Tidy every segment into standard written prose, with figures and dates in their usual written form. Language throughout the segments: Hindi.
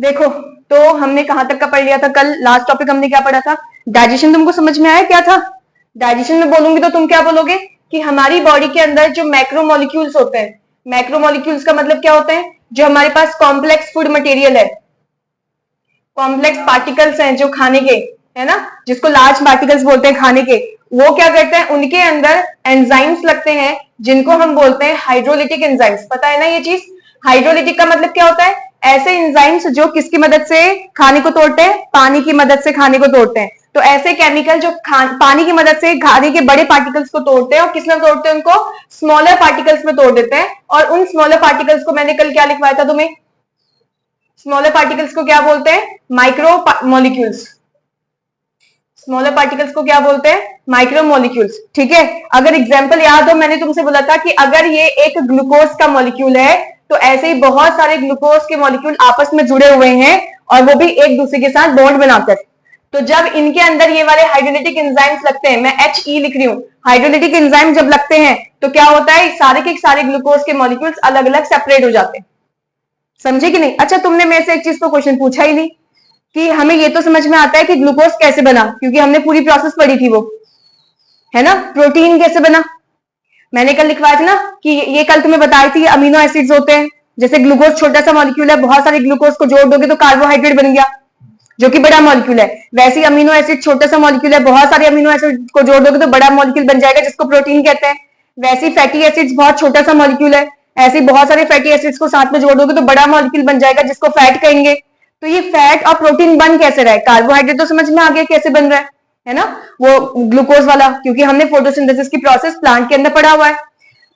देखो, तो हमने कहां तक का पढ़ लिया था कल? लास्ट टॉपिक हमने क्या पढ़ा था? डाइजेशन। तुमको समझ में आया क्या था? डाइजेशन में बोलूंगी तो तुम क्या बोलोगे कि हमारी बॉडी के अंदर जो मैक्रोमोलिक्यूल्स होते हैं, मैक्रोमोलिक्यूल्स का मतलब क्या होता है? जो हमारे पास कॉम्प्लेक्स फूड मटेरियल है, कॉम्प्लेक्स पार्टिकल्स हैं जो खाने के, है ना, जिसको लार्ज पार्टिकल्स बोलते हैं खाने के, वो क्या करते हैं? उनके अंदर एंजाइम्स लगते हैं जिनको हम बोलते हैं हाइड्रोलिटिक एंजाइम्स। पता है ना ये चीज? हाइड्रोलिटिक का मतलब क्या होता है? ऐसे एंजाइम्स जो किसकी मदद से खाने को तोड़ते हैं? पानी की मदद से खाने को तोड़ते हैं। तो ऐसे केमिकल जो पानी की मदद से खाने के बड़े पार्टिकल्स को तोड़ते हैं, और किस में तोड़ते हैं? उनको स्मॉलर पार्टिकल्स में तोड़ देते हैं। और उन स्मॉलर पार्टिकल्स को मैंने कल क्या लिखवाया था तुम्हें? स्मॉलर पार्टिकल्स को क्या बोलते हैं? Micro molecules. स्मॉलर पार्टिकल्स को क्या बोलते हैं? Micro molecules. ठीक है, अगर एग्जांपल याद हो, मैंने तुमसे बोला था कि अगर ये एक ग्लूकोज का मॉलिक्यूल है तो ऐसे ही बहुत सारे ग्लूकोज के मॉलिक्यूल आपस में जुड़े हुए हैं, और वो भी एक दूसरे के साथ बॉन्ड बनाकर। तो जब इनके अंदर ये वाले हाइड्रोलिटिक एंजाइम्स लगते हैं, मैं HE लिख रही हूं, हाइड्रोलिटिक एंजाइम जब लगते हैं तो क्या होता है? सारे के सारे ग्लूकोज के मॉलिक्यूल्स अलग अलग सेपरेट हो जाते हैं। समझे कि नहीं? अच्छा, तुमने मेरे से एक चीज तो क्वेश्चन पूछा ही नहीं कि हमें ये तो समझ में आता है कि ग्लूकोज कैसे बना, क्योंकि हमने पूरी प्रोसेस पढ़ी थी वो, है ना। प्रोटीन कैसे बना मैंने कल लिखवाया था ना, कि ये कल तुम्हें बताई थी अमीनो एसिड्स होते हैं। जैसे ग्लूकोज छोटा सा मॉलिक्यूल है, बहुत सारे ग्लूकोज को जोड़ दोगे तो कार्बोहाइड्रेट बन गया, जो कि बड़ा मॉलिक्यूल है। वैसे ही अमीनो एसिड छोटा सा मॉलिक्यूल है, बहुत सारे अमीनो एसिड को जोड़ दोगे तो बड़ा मॉलिक्यूल बन जाएगा, जिसको प्रोटीन कहते हैं। वैसे ही फैटी एसिड्स बहुत छोटा सा मॉलिक्यूल है, ऐसे बहुत सारे फैटी एसिड्स को साथ में जोड़ दोगे तो बड़ा मॉलिक्यूल बन जाएगा, जिसको फैट कहेंगे। तो ये फैट और प्रोटीन बन कैसे रहा है? कार्बोहाइड्रेट तो समझ में आ गया कैसे बन रहा है ना, वो ग्लूकोज वाला, क्योंकि हमने फोटोसिंथेसिस की प्रोसेस प्लांट के अंदर पढ़ा हुआ है।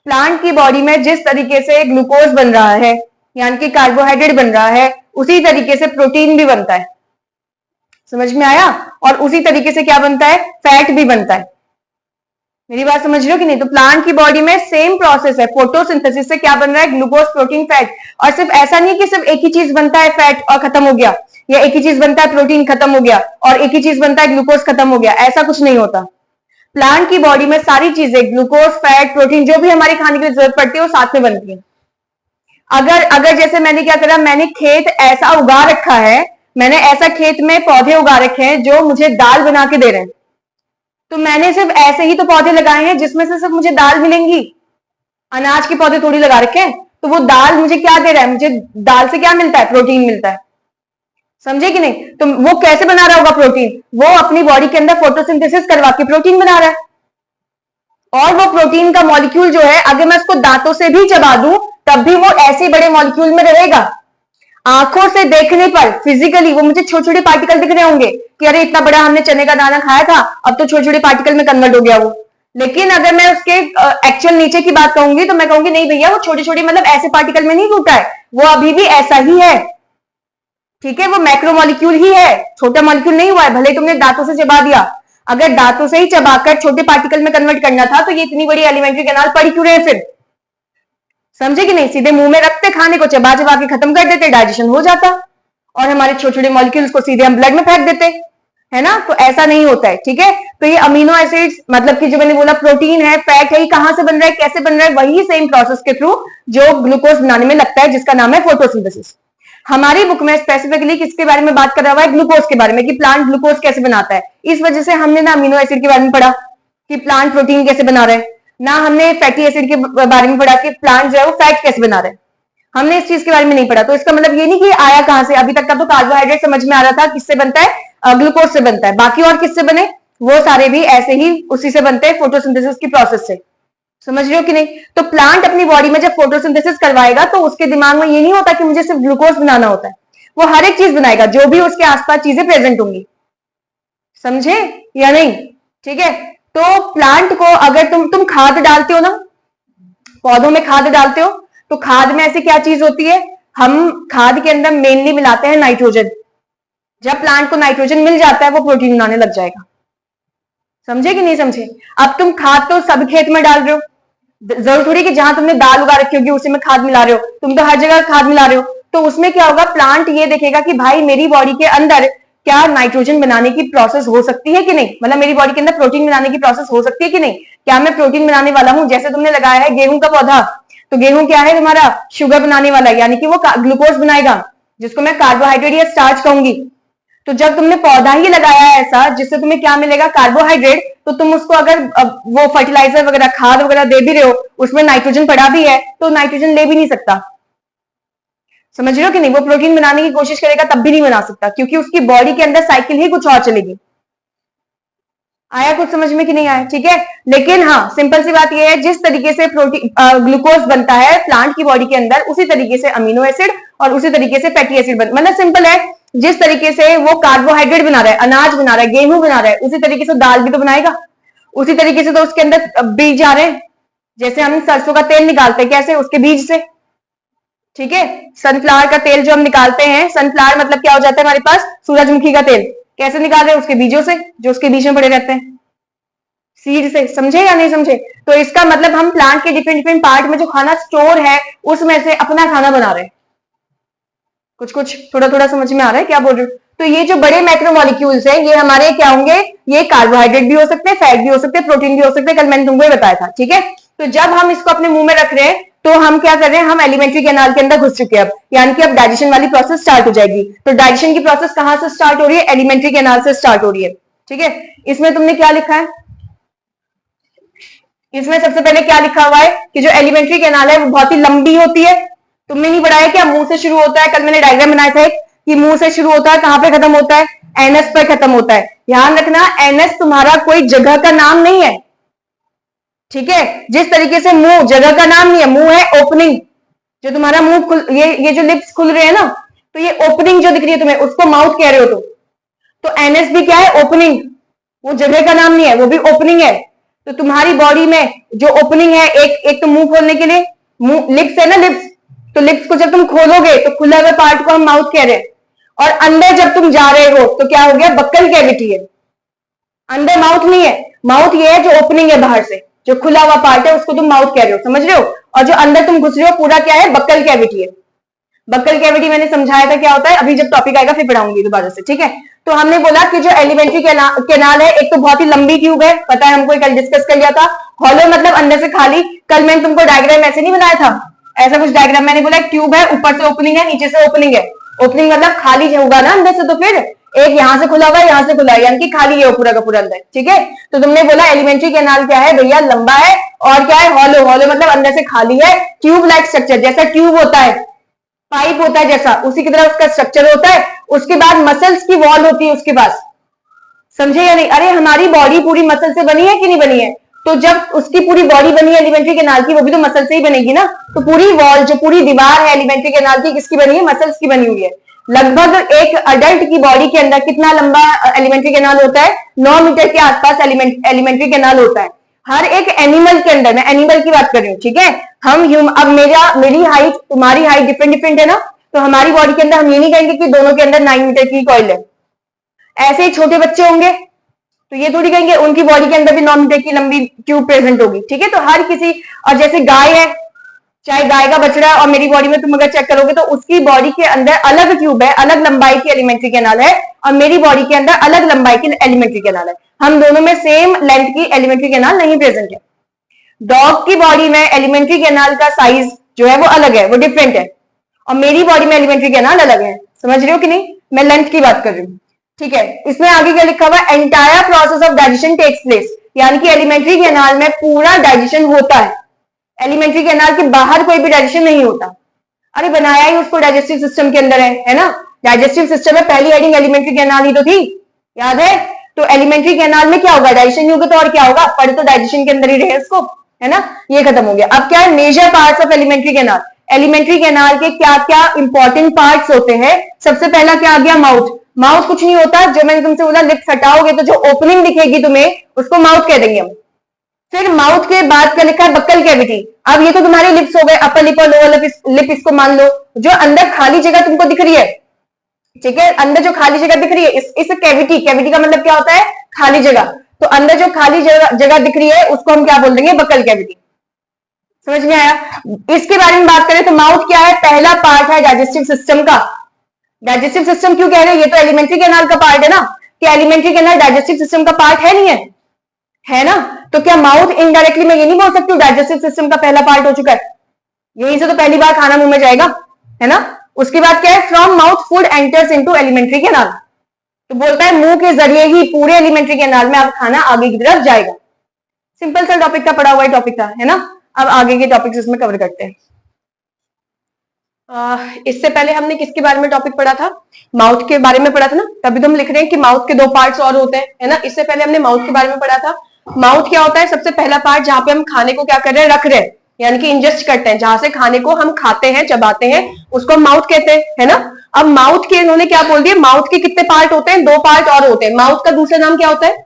प्लांट की बॉडी में जिस तरीके से ग्लूकोज बन रहा है, यानी कि कार्बोहाइड्रेट बन रहा है, उसी तरीके से प्रोटीन भी बनता है। समझ में आया? और उसी तरीके से क्या बनता है? फैट भी बनता है। मेरी बात समझ रहे हो कि नहीं? तो प्लांट की बॉडी में सेम प्रोसेस है, फोटोसिंथेसिस से क्या बन रहा है? Glucose, protein, fat. और सिर्फ ऐसा नहीं कि सिर्फ एक ही चीज बनता है फैट और खत्म हो गया, या एक ही चीज बनता है प्रोटीन खत्म हो गया, और एक ही चीज बनता है ग्लूकोज खत्म हो गया, ऐसा कुछ नहीं होता। प्लांट की बॉडी में सारी चीजें, ग्लूकोज, फैट, प्रोटीन, जो भी हमारी खाने की जरूरत पड़ती है, वो साथ में बनती है। अगर जैसे मैंने क्या करा, मैंने खेत ऐसा उगा रखा है, मैंने ऐसा खेत में पौधे उगा रखे हैं जो मुझे दाल बना के दे रहे हैं, तो मैंने सिर्फ ऐसे ही तो पौधे लगाए हैं जिसमें से सिर्फ मुझे दाल मिलेंगी। अनाज के पौधे थोड़ी लगा रखे हैं, तो वो दाल मुझे क्या दे रहा है? मुझे दाल से क्या मिलता है? प्रोटीन मिलता है। समझे कि नहीं? तो वो कैसे बना रहा होगा प्रोटीन? वो अपनी बॉडी के अंदर फोटोसिंथेसिस करवा के प्रोटीन बना रहा है। और वो प्रोटीन का मॉलिक्यूल जो है, अगर मैं उसको दांतों से भी चबा दूं तब भी वो ऐसे बड़े मॉलिक्यूल में रहेगा। आंखों से देखने पर फिजिकली वो मुझे छोटे छोटे पार्टिकल दिख रहे होंगे कि अरे इतना बड़ा हमने चने का दाना खाया था, अब तो छोटे छोटे पार्टिकल में कन्वर्ट हो गया वो। लेकिन अगर मैं उसके एक्चुअल नीचे की बात कहूंगी तो मैं कहूंगी नहीं भैया, वो छोटे छोटे मतलब ऐसे पार्टिकल में नहीं टूटा है, वो अभी भी ऐसा ही है। ठीक है, वो मैक्रोमोलिक्यूल ही है, छोटा मॉलिक्यूल नहीं हुआ है, भले तुमने दांतों से चबा दिया। अगर दांतों से ही चबाकर छोटे पार्टिकल में कन्वर्ट करना था तो ये इतनी बड़ी एलिमेंट्री कैनाल पड़ी क्यों रहे फिर? समझे कि नहीं? सीधे मुंह में रखते, खाने को चबा चबा के खत्म कर देते, डाइजेशन हो जाता, और हमारे छोटे छोटे मॉलिक्यूल्स को सीधे हम ब्लड में फेंक देते, है ना। तो ऐसा नहीं होता है। ठीक है, तो ये अमीनो एसिड्स, मतलब कि जो मैंने बोला प्रोटीन है, फैट है, कहां से बन रहा है, कैसे बन रहा है? वही सेम प्रोसेस के थ्रू जो ग्लूकोज बनाने में लगता है, जिसका नाम है फोटोसिंथेसिस। हमारी बुक में स्पेसिफिकली किसके बारे में बात कर रहा हुआ है? ग्लूकोज के बारे में, कि प्लांट ग्लूकोज कैसे बनाता है। इस वजह से हमने ना अमीनो एसिड के बारे में पढ़ा कि प्लांट प्रोटीन कैसे बना रहे हैं, ना हमने फैटी एसिड के बारे में पढ़ा कि प्लांट जो है वो फैट कैसे बना रहे हैं। हमने इस चीज के बारे में नहीं पढ़ा। तो इसका मतलब ये नहीं कि आया कहां से, अभी तक का तो कार्बोहाइड्रेट समझ में आ रहा था, किससे बनता है? ग्लूकोज से बनता है। बाकी और किससे बने? वो सारे भी ऐसे ही उसी से बनते हैं, फोटोसिंथेसिस की प्रोसेस से। समझ रहे हो कि नहीं? तो प्लांट अपनी बॉडी में जब फोटोसिंथेसिस करवाएगा तो उसके दिमाग में ये नहीं होता कि मुझे सिर्फ ग्लूकोज बनाना होता है, वो हर एक चीज बनाएगा जो भी उसके आसपास चीजें प्रेजेंट होंगी। समझे या नहीं? ठीक है, तो प्लांट को अगर तुम खाद डालते हो ना, पौधों में खाद डालते हो, तो खाद में ऐसी क्या चीज होती है? हम खाद के अंदर मेनली मिलाते हैं नाइट्रोजन। जब प्लांट को नाइट्रोजन मिल जाता है वो प्रोटीन बनाने लग जाएगा। समझे कि नहीं समझे? अब तुम खाद तो सब खेत में डाल रहे हो, जरूर थोड़ी कि जहां तुमने दाल उगा रखी होगी उसी में खाद मिला रहे हो, तुम तो हर जगह खाद मिला रहे हो। तो उसमें क्या होगा? प्लांट ये देखेगा कि भाई मेरी बॉडी के अंदर क्या नाइट्रोजन बनाने की प्रोसेस हो सकती है कि नहीं, मतलब मेरी बॉडी के अंदर प्रोटीन बनाने की प्रोसेस हो सकती है कि नहीं, क्या मैं प्रोटीन बनाने वाला हूं। जैसे तुमने लगाया है गेहूं का पौधा, तो गेहूं क्या है तुम्हारा? शुगर बनाने वाला है, यानी कि वो ग्लूकोज बनाएगा। जिसको मैं कार्बोहाइड्रेट या स्टार्च कहूंगी। तो जब तुमने पौधा ही लगाया है ऐसा जिससे तुम्हें क्या मिलेगा, कार्बोहाइड्रेट, तो तुम उसको अगर वो फर्टिलाइजर वगैरह, खाद वगैरह दे भी रहे हो, उसमें नाइट्रोजन पड़ा भी है, तो नाइट्रोजन ले भी नहीं सकता। समझ रहे हो कि नहीं? वो प्रोटीन बनाने की कोशिश करेगा तब भी नहीं बना सकता, क्योंकि उसकी बॉडी के अंदर साइकिल ही कुछ और चलेगी। आया कुछ समझ में कि नहीं आया? ठीक है, लेकिन हाँ, सिंपल सी बात यह है, जिस तरीके से प्रोटीन ग्लूकोज बनता है प्लांट की बॉडी के अंदर, उसी तरीके से अमीनो एसिड और उसी तरीके से फैटी एसिड मतलब सिंपल है, जिस तरीके से वो कार्बोहाइड्रेट बना रहा है, अनाज बना रहा है, गेहूं बना रहा है, उसी तरीके से दाल भी तो बनाएगा, उसी तरीके से तो उसके अंदर बीज आ रहे हैं। जैसे हम सरसों का तेल निकालते हैं, कैसे? उसके बीज से। ठीक है, सनफ्लावर का तेल जो हम निकालते हैं, सनफ्लावर मतलब क्या हो जाता है हमारे पास, सूरजमुखी का तेल, कैसे निकाल रहे हैं? उसके बीजों से, जो उसके बीच में पड़े रहते हैं, सीड से। समझे या नहीं समझे? तो इसका मतलब हम प्लांट के डिफरेंट डिफरेंट पार्ट में जो खाना स्टोर है उसमें से अपना खाना बना रहे हैं। कुछ कुछ थोड़ा थोड़ा समझ में आ रहा है क्या बोल रहे हो? तो ये जो बड़े मैक्रोमोलिक्यूल्स हैं, ये हमारे क्या होंगे, ये कार्बोहाइड्रेट भी हो सकते हैं, फैट भी हो सकते हैं, प्रोटीन भी हो सकते हैं, कल मैंने तुमको ये बताया था। ठीक है, तो जब हम इसको अपने मुंह में रख रहे हैं तो हम क्या कर रहे हैं, हम एलिमेंट्री कैनाल के अंदर घुस चुके हैं अब, यानी कि अब डाइजेशन वाली प्रोसेस स्टार्ट हो जाएगी। तो डाइजेशन की प्रोसेस कहां से स्टार्ट हो रही है? एलिमेंट्री कैनाल से स्टार्ट हो रही है। ठीक है, इसमें तुमने क्या लिखा है? इसमें सबसे पहले क्या लिखा हुआ है कि जो एलिमेंट्री कैनाल है वो बहुत ही लंबी होती है। तुमने नहीं पढ़ाया क्या? मुंह से शुरू होता है, कल मैंने डायग्राम बनाया था कि मुंह से शुरू होता है, कहां पे खत्म होता है? एनएस पर खत्म होता है। ध्यान रखना, एनएस तुम्हारा कोई जगह का नाम नहीं है। ठीक है, जिस तरीके से मुंह जगह का नाम नहीं है, मुंह है ओपनिंग। जो तुम्हारा मुंह खुल, ये जो लिप्स खुल रहे हैं ना, तो ये ओपनिंग जो दिख रही है तुम्हें, उसको माउथ कह रहे हो। तो एनएस भी क्या है? ओपनिंग। वो जगह का नाम नहीं है, वो भी ओपनिंग है। तो तुम्हारी बॉडी में जो ओपनिंग है, एक तो मुंह खोलने के लिए, मुंह लिप्स है ना, लिप्स, तो लिप्स को जब तुम खोलोगे तो खुला हुए पार्ट को हम माउथ कह रहे हैं। और अंदर जब तुम जा रहे हो तो क्या हो गया? बक्कल कैविटी है। अंदर माउथ नहीं है, माउथ ये है जो ओपनिंग है बाहर से, जो खुला हुआ पार्ट है उसको तुम माउथ कह रहे हो, समझ रहे हो? और जो अंदर तुम घुस रहे हो पूरा क्या है? बक्कल कैविटी है। बक्कल कैविटी मैंने समझाया था क्या होता है, अभी जब टॉपिक आएगा फिर पढ़ाऊंगी दोबारा से। ठीक है, तो हमने बोला कि जो एलिमेंट्री कैनाल है, एक तो बहुत ही लंबी ट्यूब है, पता है हमको, कल डिस्कस कर लिया था। हॉलो मतलब अंदर से खाली। कल मैंने तुमको डायग्राम ऐसे नहीं बनाया था, ऐसा कुछ डायग्राम मैंने बोला, एक ट्यूब है, ऊपर से ओपनिंग है, नीचे से ओपनिंग है। ओपनिंग मतलब खाली होगा ना अंदर से, तो फिर एक यहां से खुला हुआ है, यहां से खुला है, यानी कि खाली है पूरा का पूरा अंदर। ठीक है, तो तुमने बोला एलिमेंट्री कैनाल क्या है भैया? लंबा है, और क्या है? हॉलो। हॉलो मतलब अंदर से खाली है, ट्यूब लाइक स्ट्रक्चर, जैसा ट्यूब होता है, पाइप होता है जैसा, उसी की तरह उसका स्ट्रक्चर होता है। उसके बाद मसल्स की वॉल होती है उसके पास। समझे या नहीं? अरे हमारी बॉडी पूरी मसल से बनी है कि नहीं बनी है? तो जब उसकी पूरी बॉडी बनी है एलिमेंट्री कैनाल की, वो भी तो मसल से ही बनेगी ना। तो पूरी वॉल, जो पूरी दीवार है एलिमेंट्री कैनाल की, किसकी बनी है? मसल्स की बनी हुई है। लगभग एक अडल्ट की बॉडी के अंदर कितना लंबा एलिमेंट्री कैनाल होता है? 9 मीटर के आसपास एलिमेंट्री कैनाल होता है। हर एक एनिमल के अंदर, मैं एनिमल की बात कर रही हूँ। ठीक है, अब मेरी हाइट, तुम्हारी हाइट डिफरेंट डिफरेंट है ना, तो हमारी बॉडी के अंदर हम ये नहीं कहेंगे कि दोनों के अंदर 9 मीटर की कॉइल है। ऐसे ही छोटे बच्चे होंगे तो ये थोड़ी कहेंगे उनकी बॉडी के अंदर भी 9 मीटर की लंबी ट्यूब प्रेजेंट होगी। ठीक है, तो हर किसी, और जैसे गाय है, चाहे गाय का बछड़ा और मेरी बॉडी में तुम अगर चेक करोगे तो उसकी बॉडी के अंदर अलग ट्यूब है, अलग लंबाई की एलिमेंट्री कैनाल है, और मेरी बॉडी के अंदर अलग लंबाई की एलिमेंट्री कैनाल है। हम दोनों में सेम लेंथ की एलिमेंट्री कैनाल नहीं प्रेजेंट है। डॉग की बॉडी में एलिमेंट्री कैनाल का साइज जो है वो अलग है, वो डिफरेंट है, और मेरी बॉडी में एलिमेंट्री कैनाल अलग है। समझ रहे हो कि नहीं? मैं लेंथ की बात कर रही हूँ। ठीक है, इसमें आगे क्या लिखा हुआ है? Entire process of digestion takes place, यानी कि एलिमेंट्री कैनाल में पूरा डाइजेशन होता है। एलिमेंट्री कैनाल के बाहर कोई भी डाइजेशन नहीं होता। अरे बनाया ही उसको डाइजेस्टिव सिस्टम के अंदर है ना? डाइजेस्टिव सिस्टम में पहली हेडिंग एलिमेंट्री कैनाल ही तो थी, याद है? तो एलिमेंट्री कैनाल में क्या होगा? डाइजेशन नहीं होगा तो और क्या होगा? पढ़ तो डाइजेशन के अंदर ही रहे इसको, है ना? ये खत्म हो गया। अब क्या है? Major parts of alimentary canal. Alimentary canal के क्या क्या इंपॉर्टेंट पार्ट्स होते हैं? सबसे पहला क्या आ गया? माउथ। माउथ कुछ नहीं होता, जो मैंने तुमसे बोला लिप्स हटाओगे तो जो ओपनिंग दिखेगी तुम्हें उसको माउथ कह देंगे हम। फिर माउथ के बाद क्या लिखा है? Buccal cavity. अब ये तो तुम्हारे लिप्स हो गए, अपर लिप और लोअर लिप, इसको मान लो। जो अंदर खाली जगह तुमको दिख रही है, ठीक है, अंदर जो खाली जगह दिख रही है, इस कैविटी, कैविटी का मतलब क्या होता है? खाली जगह। तो अंदर जो खाली जगह दिख रही है उसको हम क्या बोल देंगे? Buccal cavity. समझ में आया? इसके बारे में बात करें तो माउथ क्या है? पहला पार्ट है डाइजेस्टिव सिस्टम का। डाइजेस्टिव सिस्टम क्यों कह रहे हैं? ये तो एलिमेंट्री कैनाल का पार्ट है ना। क्या एलिमेंट्री कैनाल डाइजेस्टिव सिस्टम का पार्ट है? नहीं है, है ना? तो क्या माउथ इनडायरेक्टली मैं ये नहीं बोल सकती हूँ डाइजेस्टिव सिस्टम का पहला पार्ट हो चुका है? यहीं से तो पहली बार खाना मुंह में जाएगा, है ना? उसके बाद क्या है, from mouth food enters into alimentary canal, तो बोलता है मुंह के जरिए ही पूरे एलिमेंट्री कैनाल में अब खाना आगे की तरफ जाएगा। सिंपल सा टॉपिक का पढ़ा हुआ टॉपिक था, है ना। अब आगे के टॉपिक्स इसमें कवर करते हैं। इससे पहले हमने किसके बारे में टॉपिक पढ़ा था, माउथ के बारे में पढ़ा था ना, तभी तो हम लिख रहे हैं कि माउथ के दो पार्ट्स और होते हैं, है ना। इससे पहले हमने माउथ के बारे में पढ़ा था। माउथ क्या होता है, सबसे पहला पार्ट जहां पे हम खाने को क्या कर रहे हैं, रख रहे हैं, यानी कि इंजेस्ट करते हैं, जहां से खाने को हम खाते हैं, चबाते हैं, उसको हम माउथ कहते हैं, है ना। अब माउथ के इन्होंने क्या बोल दिया, माउथ के कितने पार्ट होते हैं, दो पार्ट और होते हैं। माउथ का दूसरा नाम क्या होता है,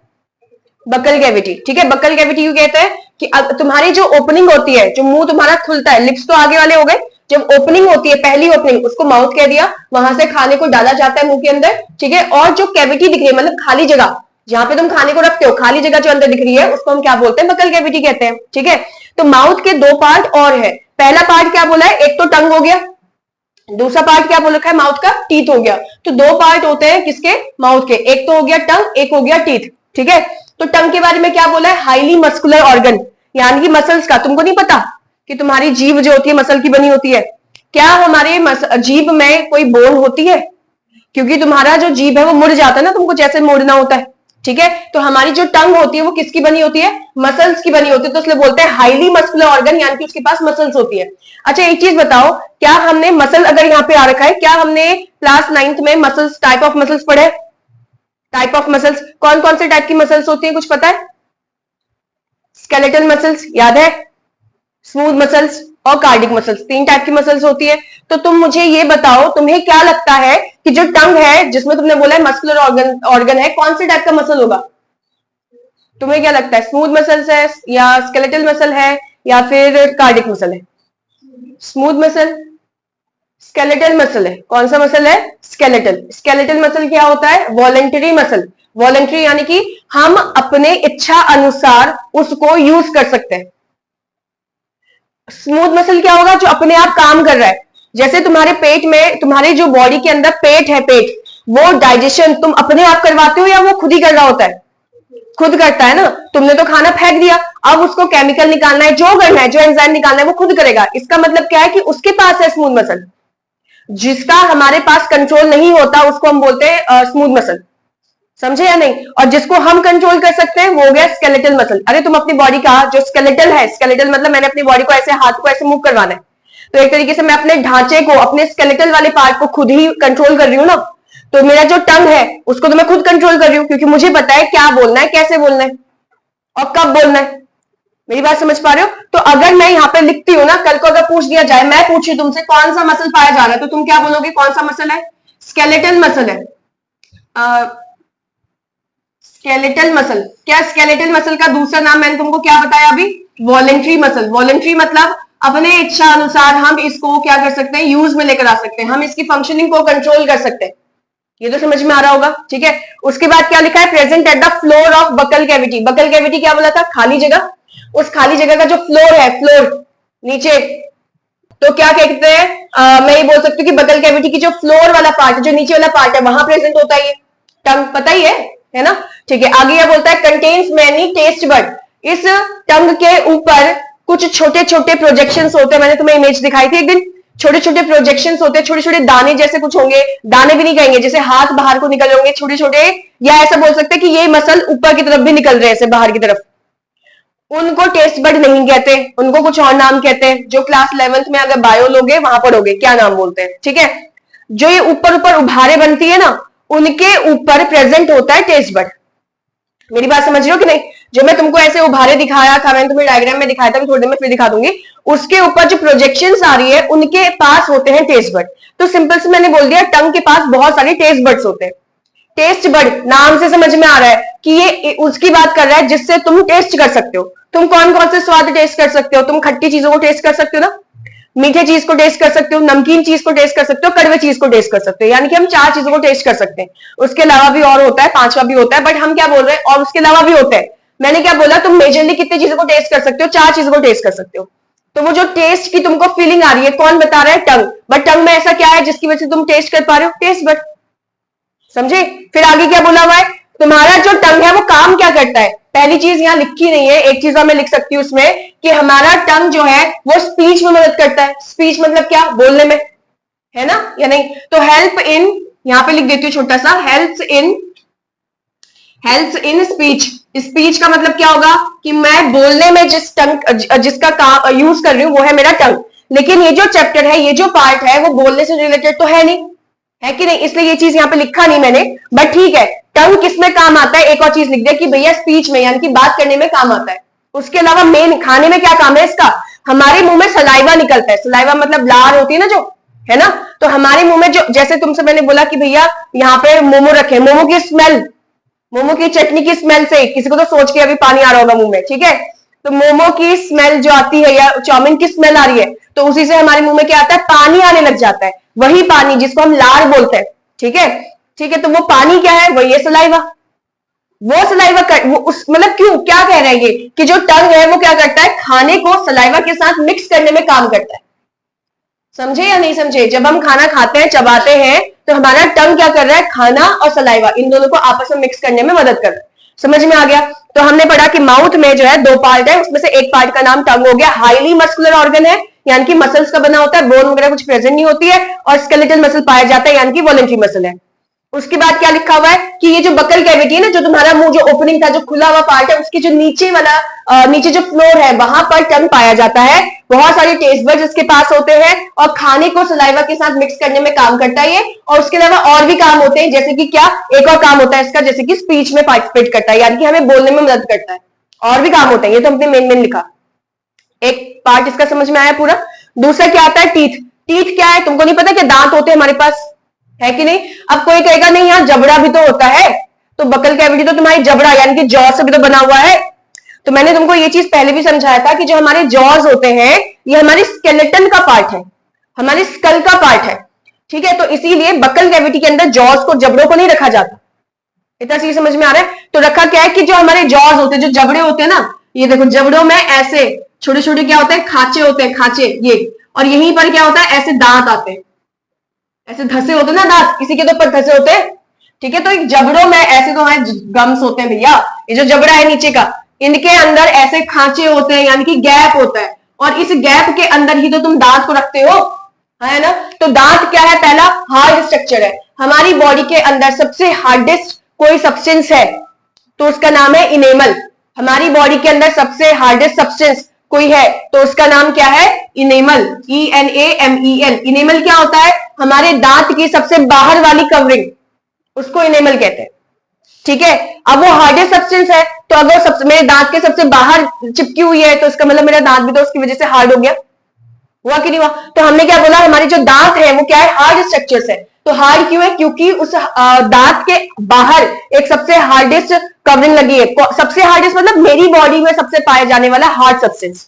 बकल कैविटी, ठीक है। बकल कैविटी क्यों कहते हैं कि तुम्हारी जो ओपनिंग होती है, जो मुंह तुम्हारा खुलता है, लिप्स तो आगे वाले हो गए, जब ओपनिंग होती है, पहली ओपनिंग, उसको माउथ कह दिया, वहां से खाने को डाला जाता है मुंह के अंदर, ठीक है। और जो कैविटी दिख रही है, मतलब खाली जगह जहां पे तुम खाने को रखते हो, खाली जगह जो अंदर दिख रही है, उसको हम क्या बोलते हैं, बकल कैविटी कहते हैं, ठीक है। तो माउथ के दो पार्ट और है। पहला पार्ट क्या बोला है, एक तो टंग हो गया, दूसरा पार्ट क्या बोल रखा है, माउथ का टीथ हो गया। तो दो पार्ट होते हैं किसके, माउथ के, एक तो हो गया टंग, एक हो गया टीथ, ठीक है। तो टंग के बारे में क्या बोला है, हाईली मस्कुलर ऑर्गन, यानी कि मसल्स का। तुमको नहीं पता कि तुम्हारी जीभ जो होती है मसल की बनी होती है, क्या हमारे जीभ में कोई बोन होती है, क्योंकि तुम्हारा जो जीभ है वो मुड़ जाता है ना, तुमको जैसे मोड़ना होता है, ठीक है। तो हमारी जो टंग होती है वो किसकी बनी होती है, मसल्स की बनी होती है, तो इसलिए बोलते हैं हाईली मस्कुलर ऑर्गन, यानी कि उसके पास मसल्स होती है। अच्छा एक चीज बताओ, क्या हमने मसल, अगर यहाँ पे आ रखा है, क्या हमने क्लास 9th में मसल्स, टाइप ऑफ मसल्स पढ़े, टाइप ऑफ मसल्स, कौन कौन से टाइप की मसल्स होती है, कुछ पता है, स्केलेटल मसल्स याद है, स्मूथ मसल्स और कार्डिक मसल्स, तीन टाइप की मसल्स होती है। तो तुम मुझे ये बताओ, तुम्हें क्या लगता है कि जो टंग है, जिसमें तुमने बोला है मस्कुलर ऑर्गन है, कौन से टाइप का मसल होगा, तुम्हें क्या लगता है, स्मूथ मसल्स है या स्केलेटल मसल है या फिर कार्डिक मसल है, स्मूथ मसल, स्केलेटल मसल है, कौन सा मसल है, स्केलेटल। स्केलेटल मसल क्या होता है, वॉलंटरी मसल, वॉलंटरी यानी कि हम अपने इच्छा अनुसार उसको यूज कर सकते हैं। स्मूथ मसल क्या होगा, जो अपने आप काम कर रहा है, जैसे तुम्हारे पेट में, तुम्हारे जो बॉडी के अंदर पेट है, पेट वो डाइजेशन तुम अपने आप करवाते हो या वो खुद ही कर रहा होता है, खुद करता है ना। तुमने तो खाना फेंक दिया, अब उसको केमिकल निकालना है, जो करना है, जो एंजाइम निकालना है वो खुद करेगा। इसका मतलब क्या है कि उसके पास है स्मूथ मसल, जिसका हमारे पास कंट्रोल नहीं होता उसको हम बोलते हैं स्मूथ मसल, समझे या नहीं। और जिसको हम कंट्रोल कर सकते हैं वो हो गया स्केलेटल मसल। अरे तुम अपनी बॉडी का जो स्केलेटल है, स्केलेटल मतलब मैंने अपनी बॉडी को ऐसे, हाथ को ऐसे मूव करवाना है, तो एक तरीके से मैं अपने ढांचे को, अपने स्केलेटल वाले पार्ट को खुद ही कंट्रोल कर रही हूँ ना। तो मेरा जो टंग है उसको तो मैं खुद कंट्रोल कर रही हूँ, क्योंकि मुझे पता है क्या बोलना है, कैसे बोलना है और कब बोलना है। मेरी बात समझ पा रहे हो। तो अगर मैं यहाँ पे लिखती हूँ ना, कल को अगर पूछ दिया जाए, मैं पूछी तुमसे कौन सा मसल पाया जा रहा है, तो तुम क्या बोलोगे, कौन सा मसल है, स्केलेटल मसल है, स्केलेटल मसल। क्या स्केलेटल मसल का दूसरा नाम मैंने तुमको क्या बताया अभी, वॉलंटरी मसल। वॉलंटरी मतलब अपने इच्छा अनुसार हम इसको क्या कर सकते हैं, यूज में लेकर आ सकते हैं, हम इसकी फंक्शनिंग को कंट्रोल कर सकते हैं। ये तो समझ में आ रहा होगा, ठीक है। उसके बाद क्या लिखा है, present at the floor of buccal cavity. Buccal cavity क्या बोला था, खाली जगह, उस खाली जगह का जो फ्लोर है, फ्लोर नीचे, तो क्या कहते हैं, मैं ये बोल सकती हूँ कि बकल कैविटी की जो फ्लोर वाला पार्ट है, जो नीचे वाला पार्ट है, वहां प्रेजेंट होता है ये टंग, पता ही है ना, ठीक है। आगे यह बोलता है कंटेन्स मैनी टेस्ट बड। इस टंग के ऊपर कुछ छोटे छोटे प्रोजेक्शंस होते हैं, मैंने तुम्हें इमेज दिखाई थी एक दिन, छोटे छोटे प्रोजेक्शंस होते हैं, छोटे छोटे दाने जैसे कुछ होंगे, दाने भी नहीं कहेंगे, जैसे हाथ बाहर को निकल रहे होंगे छोटे छोटे, या ऐसा बोल सकते हैं कि ये मसल ऊपर की तरफ भी निकल रहे हैं ऐसे बाहर की तरफ, उनको टेस्ट बड नहीं कहते, उनको कुछ और नाम कहते हैं। जो क्लास 11th में अगर बायो लोगे वहां पढ़ोगे क्या नाम बोलते हैं, ठीक है। जो ये ऊपर ऊपर उभारे बनती है ना, उनके ऊपर प्रेजेंट होता है टेस्ट बड। मेरी बात समझ रहे हो कि नहीं। जो मैं तुमको ऐसे उभारे दिखाया था, मैंने तुम्हें डायग्राम में दिखाया था, थोड़ी देर में फिर दिखा दूंगी, उसके ऊपर जो प्रोजेक्शंस आ रही है उनके पास होते हैं टेस्ट बड। तो सिंपल से मैंने बोल दिया, टंग के पास बहुत सारे टेस्ट बड्स होते हैं। टेस्ट बड नाम से समझ में आ रहा है कि ये उसकी बात कर रहा है जिससे तुम टेस्ट कर सकते हो। तुम कौन कौन से स्वाद टेस्ट कर सकते हो, तुम खट्टी चीजों को टेस्ट कर सकते हो ना, मीठे चीज को टेस्ट कर सकते हो, नमकीन चीज को टेस्ट कर सकते हो, कड़वे चीज को टेस्ट कर सकते हो, यानी कि हम 4 चीजों को टेस्ट कर सकते हैं। उसके अलावा भी और होता है, 5वां भी होता है, बट हम क्या बोल रहे हैं, और उसके अलावा भी होता है। मैंने क्या बोला, तुम मेजरली कितनी चीजों को टेस्ट कर सकते हो, 4 चीजों को टेस्ट कर सकते हो। तो वो जो टेस्ट की तुमको फीलिंग आ रही है, कौन बता रहा है, टंग। बट टंग में ऐसा क्या है जिसकी वजह से तुम टेस्ट कर पा रहे हो, टेस्ट बड, समझे। फिर आगे क्या बोला हुआ है, तुम्हारा जो टंग है वो काम क्या करता है। पहली चीज यहाँ लिखी नहीं है, एक चीज मैं लिख सकती हूँ उसमें कि हमारा टंग जो है वो स्पीच में मदद करता है। स्पीच मतलब क्या, बोलने में, है ना या नहीं? तो हेल्प इन, यहां पे लिख देती हूँ छोटा सा, हेल्प्स इन स्पीच। स्पीच का मतलब क्या होगा कि मैं बोलने में जिसका काम यूज कर रही हूँ वो है मेरा टंग, लेकिन ये जो चैप्टर है, ये जो पार्ट है, वो बोलने से रिलेटेड तो है नहीं, है कि नहीं? इसलिए ये चीज यहाँ पे लिखा नहीं मैंने, बट ठीक है। टंग किसमें काम आता है, एक और चीज लिख दिया कि भैया स्पीच में, यानी कि बात करने में काम आता है। उसके अलावा मेन खाने में क्या काम है इसका? हमारे मुंह में सलाइवा निकलता है, सलाइवा मतलब लार होती है ना जो, है ना? तो हमारे मुंह में जो, जैसे तुमसे मैंने बोला कि भैया यहाँ पे मोमो रखे, मोमो की स्मेल, मोमो की चटनी की स्मेल से किसी को तो सोच के अभी पानी आ रहा होगा मुंह में, ठीक है? तो मोमो की स्मेल जो आती है या चाउमीन की स्मेल आ रही है, तो उसी से हमारे मुंह में क्या आता है, पानी आने लग जाता है। वही पानी जिसको हम लार बोलते हैं, ठीक है? ठीक है, तो वो पानी क्या है, वही है सलाइवा। वो सलाइवा वो उस मतलब क्यों, क्या कह रहे हैं ये कि जो टंग है वो क्या करता है, खाने को सलाइवा के साथ मिक्स करने में काम करता है। समझे या नहीं समझे? जब हम खाना खाते हैं, चबाते हैं, तो हमारा टंग क्या कर रहा है, खाना और सलाइवा इन दोनों को आपस में मिक्स करने में मदद कर रहा है। समझ में आ गया? तो हमने पढ़ा कि माउथ में जो है 2 पार्ट है, उसमें से एक पार्ट का नाम टंग हो गया। हाईली मस्कुलर ऑर्गन है, यानी कि मसल्स का बना होता है, बोन वगैरह कुछ प्रेजेंट नहीं होती है, और स्केलेटल मसल पाया जाता है, यानी कि वॉलंटरी मसल है। उसके बाद क्या लिखा हुआ है कि ये जो बकल कैविटी है ना, जो तुम्हारा मुंह जो ओपनिंग था, जो खुला हुआ पार्ट है, उसके जो नीचे वाला नीचे जो फ्लोर है, वहां पर टंग पाया जाता है। बहुत सारे टेस्ट बड्स इसके पास होते हैं और खाने को सलाइवा के साथ मिक्स करने में काम करता है ये। और उसके अलावा और भी काम होते हैं, जैसे कि क्या, एक और काम होता है इसका, जैसे कि स्पीच में पार्टिसिपेट करता है, यानी कि हमें बोलने में मदद करता है। और भी काम होते हैं, ये तो हमने मेन लिखा। एक पार्ट इसका समझ में आया पूरा। दूसरा क्या आता है, टीथ। टीथ क्या है, तुमको नहीं पता क्या दांत होते हैं हमारे पास, है कि नहीं? अब कोई कहेगा नहीं यहाँ जबड़ा भी तो होता है, तो बकल कैविटी तो तुम्हारी जबड़ा यानी कि जॉ से भी तो बना हुआ है। तो मैंने तुमको ये चीज पहले भी समझाया था कि जो हमारे जॉज होते हैं, ये हमारे स्केलेटन का पार्ट है, हमारे स्कल का पार्ट है, ठीक है? तो इसीलिए बकल कैविटी के अंदर जॉज को, जबड़ों को नहीं रखा जाता। इतना चीज समझ में आ रहा है? तो रखा क्या है कि जो हमारे जॉज होते हैं, जो जबड़े होते हैं ना, ये देखो जबड़ों में ऐसे छोटे छोटे क्या होते हैं, खांचे होते हैं, खांचे ये, और यहीं पर क्या होता है, ऐसे दांत आते हैं, ऐसे धसे होते हैं ना दांत, किसी के तो ऊपर धसे होते हैं, ठीक है? तो एक जबड़ों में ऐसे तो हमारे गम्स होते हैं भैया, ये जो जबड़ा है नीचे का, इनके अंदर ऐसे खांचे होते हैं, यानी कि गैप होता है, और इस गैप के अंदर ही तो तुम दांत को रखते हो, है ना? तो दांत क्या है, पहला हार्ड स्ट्रक्चर है। हमारी बॉडी के अंदर सबसे हार्डेस्ट कोई सब्सटेंस है तो उसका नाम है इनेमल। हमारी बॉडी के अंदर सबसे हार्डेस्ट सब्सटेंस कोई है तो उसका नाम क्या है, इनेमल, ENAMEL। इनेमल क्या होता है, हमारे दांत की सबसे बाहर वाली कवरिंग, उसको इनेमल कहते हैं, ठीक है? अब वो हार्डेस्ट सब्सटेंस है, तो अगर मेरे दांत के सबसे बाहर चिपकी हुई है, तो इसका मतलब मेरा दांत भी तो उसकी वजह से हार्ड हो गया, हुआ कि नहीं हुआ? तो हमने क्या बोला, हमारे जो दांत है वो क्या है, हार्ड स्ट्रक्चर्स है। तो हार्ड क्यों है, क्योंकि उस दांत के बाहर एक सबसे हार्डेस्ट कवरिंग लगी है। सबसे हार्डेस्ट मतलब मेरी बॉडी में सबसे पाया जाने वाला हार्ड सब्सटेंस।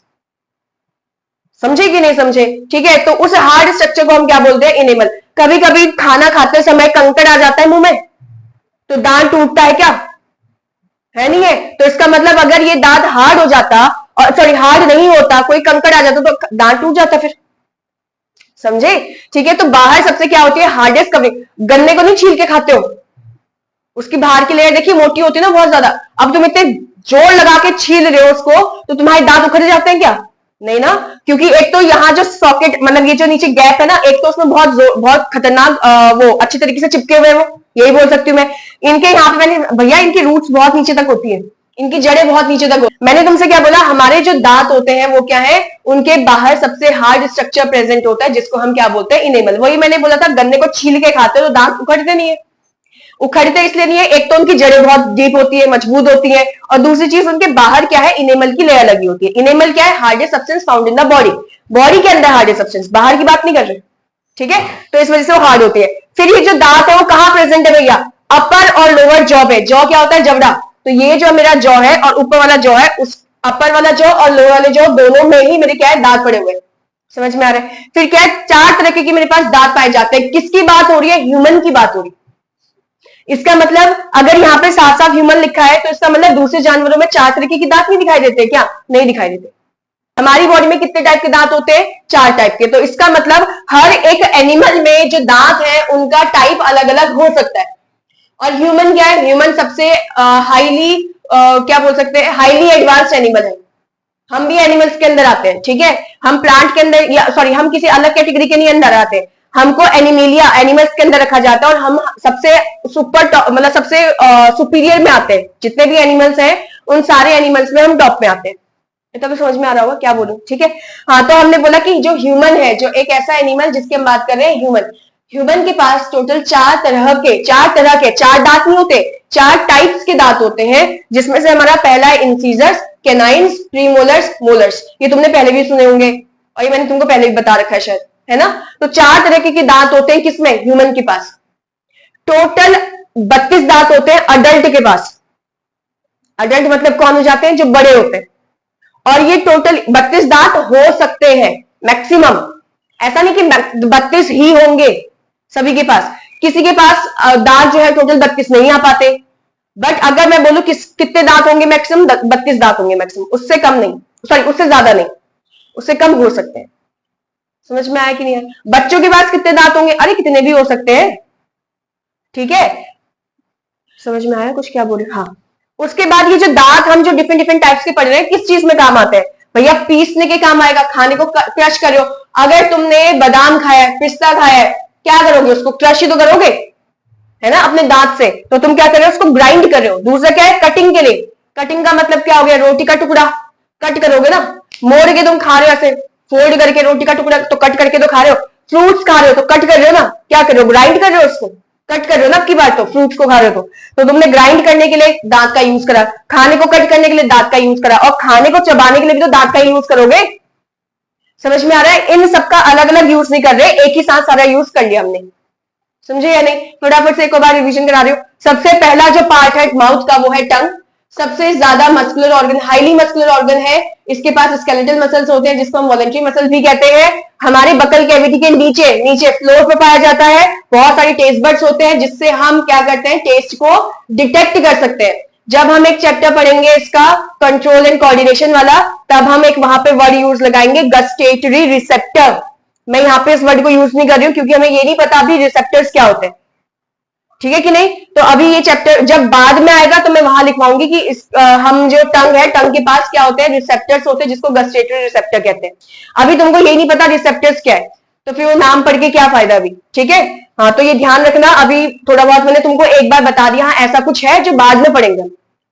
समझे कि नहीं समझे? ठीक है, तो उस हार्ड स्ट्रक्चर को हम क्या बोलते हैं, इनेमल। कभी कभी खाना खाते समय कंकड़ आ जाता है मुंह में, तो दांत टूटता है क्या, है नहीं है? तो इसका मतलब अगर ये दांत हार्ड हो जाता, और सॉरी हार्ड नहीं होता, कोई कंकड़ आ जाता तो दांत टूट जाता फिर। समझे? ठीक है, तो बाहर सबसे क्या होती है, हार्डेस्ट कवरिंग। गन्ने को नहीं छील के खाते हो, उसकी बाहर की लेयर देखिए मोटी होती है ना बहुत ज्यादा। अब तुम इतने जोर लगा के छील रहे हो उसको, तो तुम्हारे दांत उखड़ जाते हैं क्या? नहीं ना, क्योंकि एक तो यहाँ जो सॉकेट मतलब ये जो नीचे गैप है ना, एक तो उसमें बहुत खतरनाक वो अच्छी तरीके से चिपके हुए हैं, वो यही बोल सकती हूँ मैं। इनके यहाँ पे मैंने भैया इनकी रूट्स बहुत नीचे तक होती है, इनकी जड़ें बहुत नीचे तक होती है। मैंने तुमसे क्या बोला, हमारे जो दांत होते हैं वो क्या है, उनके बाहर सबसे हार्ड स्ट्रक्चर प्रेजेंट होता है, जिसको हम क्या बोलते हैं, इनेमल। वही मैंने बोला था, गन्ने को छील के खाते हो तो दांत उखड़ते नहीं है। उखड़ते इसलिए नहीं है, एक तो उनकी जड़ें बहुत डीप होती है, मजबूत होती है, और दूसरी चीज उनके बाहर क्या है, इनेमल की लेयर लगी होती है। इनेमल क्या है, hardest substance found in the body. Body के अंदर हार्डेस्ट सब्सटेंस, बाहर की बात नहीं कर रहे, ठीक है? तो इस वजह से वो हार्ड होती है। फिर ये जो दांत है वो कहां प्रेजेंट है भैया, अपर और लोअर जॉ पे। जॉ क्या होता है, जबड़ा। तो ये जो मेरा जॉ है और ऊपर वाला जॉ है, उस अपर वाला जॉ और लोअर वाले जॉ दोनों में ही मेरे क्या है, दांत पड़े हुए हैं। समझ में आ रहा है? फिर क्या है, 4 तरह के मेरे पास दांत पाए जाते हैं। किसकी बात हो रही है, ह्यूमन की बात हो रही है। इसका मतलब अगर यहाँ पे साफ साफ ह्यूमन लिखा है, तो इसका मतलब दूसरे जानवरों में 4 तरीके की दांत नहीं दिखाई देते क्या? नहीं दिखाई देते। हमारी बॉडी में कितने टाइप के दांत होते हैं, 4 टाइप के। तो इसका मतलब हर एक एनिमल में जो दांत है उनका टाइप अलग अलग हो सकता है। और ह्यूमन क्या है, ह्यूमन सबसे हाईली क्या बोल सकते हैं, हाईली एडवांस्ड एनिमल है। हम भी एनिमल्स के अंदर आते हैं, ठीक है? हम प्लांट के अंदर, या सॉरी हम किसी अलग कैटेगरी के नहीं अंदर आते हैं, हमको एनिमेलिया एनिमल्स के अंदर रखा जाता है और हम सबसे सुपर मतलब सबसे सुपीरियर में आते हैं। जितने भी एनिमल्स हैं उन सारे एनिमल्स में हम टॉप में आते हैं। तो भी समझ में आ रहा होगा क्या बोलूं, ठीक है। हाँ, तो हमने बोला कि जो ह्यूमन है, जो एक ऐसा एनिमल जिसकी हम बात कर रहे हैं ह्यूमन, ह्यूमन के पास टोटल चार तरह के चार दांत नहीं होते, चार टाइप्स के दांत होते हैं, जिसमें से हमारा पहला है इंसीजर्स, कैनाइन्स, प्रीमोलर्स, मोलर्स। ये तुमने पहले भी सुने होंगे और ये मैंने तुमको पहले भी बता रखा है शायद, है ना। तो चार तरह के दांत होते हैं किसमें, ह्यूमन के पास। टोटल 32 दांत होते हैं अडल्ट के पास। अडल्ट मतलब कौन हो जाते हैं, जो बड़े होते हैं। और ये टोटल 32 दांत हो सकते हैं मैक्सिमम, ऐसा नहीं कि 32 ही होंगे सभी के पास। किसी के पास दांत जो है टोटल 32 नहीं आ पाते, बट अगर मैं बोलूं कितने दांत होंगे मैक्सिमम, 32 दांत होंगे मैक्सिमम, उससे कम नहीं, सॉरी उससे ज्यादा नहीं, उससे कम हो सकते हैं। समझ में आया कि नहीं है। बच्चों के पास कितने दांत होंगे, अरे कितने भी हो सकते हैं, ठीक है। समझ में आया कुछ क्या बोले, हाँ। उसके बाद ये जो दांत हम जो डिफरेंट टाइप्स के पढ़ रहे हैं, किस चीज में काम आते हैं भैया, पीसने के काम आएगा। खाने को क्रश करो, अगर तुमने बादाम खाया है, पिस्ता खाया है, क्या करोगे, उसको क्रश ही तो करोगे, है ना, अपने दांत से। तो तुम क्या कर रहे हो, उसको ग्राइंड कर रहे हो। दूसरा क्या है, कटिंग के लिए। कटिंग का मतलब क्या हो गया, रोटी का टुकड़ा कट करोगे ना, मोड़ के तुम खा रहे हो, ऐसे फोल्ड करके रोटी का टुकड़ा तो कट करके तो खा रहे हो। फ्रूट्स खा रहे हो तो कट कर रहे हो ना, क्या कर रहे हो, ग्राइंड कर रहे हो, उसको कट कर रहे हो ना। अब की बात, तो फ्रूट्स को खा रहे हो तो तुमने ग्राइंड करने के लिए दांत का यूज करा, खाने को कट करने के लिए दांत का यूज करा, और खाने को चबाने के लिए भी तो दांत का यूज करोगे। समझ में आ रहा है, इन सबका अलग अलग यूज नहीं कर रहे, एक ही साथ सारा यूज कर लिया हमने। समझे या नहीं, फटाफट से एक बार रिवीजन करा रही हूँ। सबसे पहला जो पार्ट है माउथ का वो है टंग। सबसे ज्यादा muscular organ, highly muscular organ है। इसके पास स्केलेटल मसल्स होते हैं जिसको हम वॉलेंट्री मसल्स भी कहते हैं। हमारे बकल कैविटी के नीचे नीचे फ्लोर पे पाया जाता है। बहुत सारे टेस्ट बड्स होते हैं जिससे हम क्या करते हैं, टेस्ट को डिटेक्ट कर सकते हैं। जब हम एक चैप्टर पढ़ेंगे इसका कंट्रोल एंड कोऑर्डिनेशन वाला, तब हम एक वहां पे वर्ड यूज लगाएंगे, गस्टेटरी रिसेप्टर। मैं यहाँ पे इस वर्ड को यूज नहीं कर रही हूँ क्योंकि हमें ये नहीं पता अभी रिसेप्टर्स क्या होते हैं, ठीक है कि नहीं। तो अभी ये चैप्टर जब बाद में आएगा तो मैं वहां लिखवाऊंगी कि हम जो टंग है, टंग के पास क्या होते हैं, रिसेप्टर्स होते हैं जिसको गस्टेटरी रिसेप्टर कहते हैं। अभी तुमको ये नहीं पता रिसेप्टर्स क्या है, तो फिर वो नाम पढ़ के क्या फायदा अभी, ठीक है। हाँ, तो ये ध्यान रखना, अभी थोड़ा बहुत मैंने तुमको एक बार बता दिया, हाँ ऐसा कुछ है जो बाद में पढ़ेंगे,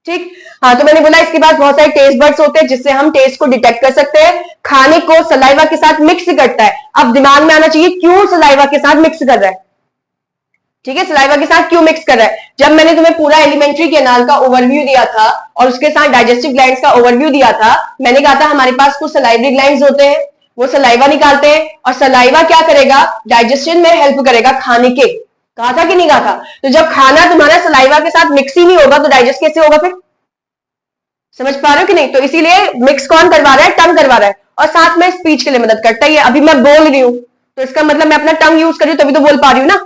ठीक। हाँ, तो मैंने बोला इसके पास बहुत सारे टेस्ट बड्स होते हैं जिससे हम टेस्ट को डिटेक्ट कर सकते हैं। खाने को सलाइवा के साथ मिक्स करता है। अब दिमाग में आना चाहिए क्यों सलाइवा के साथ मिक्स कर रहा है, ठीक है। सलाइवा के साथ क्यों मिक्स कर रहा है, जब मैंने तुम्हें पूरा एलिमेंट्री कैनाल का ओवरव्यू दिया था और उसके साथ डाइजेस्टिव ग्लैंड्स का ओवरव्यू दिया था, मैंने कहा था हमारे पास कुछ सलाइवरी ग्लैंड्स होते हैं, वो सलाइवा निकालते हैं और सलाइवा क्या करेगा, डाइजेशन में हेल्प करेगा खाने के। कहा था कि नहीं कहा था। तो जब खाना तुम्हारा सलाइवा के साथ मिक्स ही नहीं होगा तो डाइजेस्ट कैसे होगा फिर, समझ पा रहे हो कि नहीं। तो इसीलिए मिक्स कौन करवा रहा है, टंग करवा रहा है, और साथ में स्पीच के लिए मदद करता है। अभी मैं बोल रही हूं तो इसका मतलब मैं अपना टंग यूज कर रही हूं तभी तो बोल पा रही हूं ना।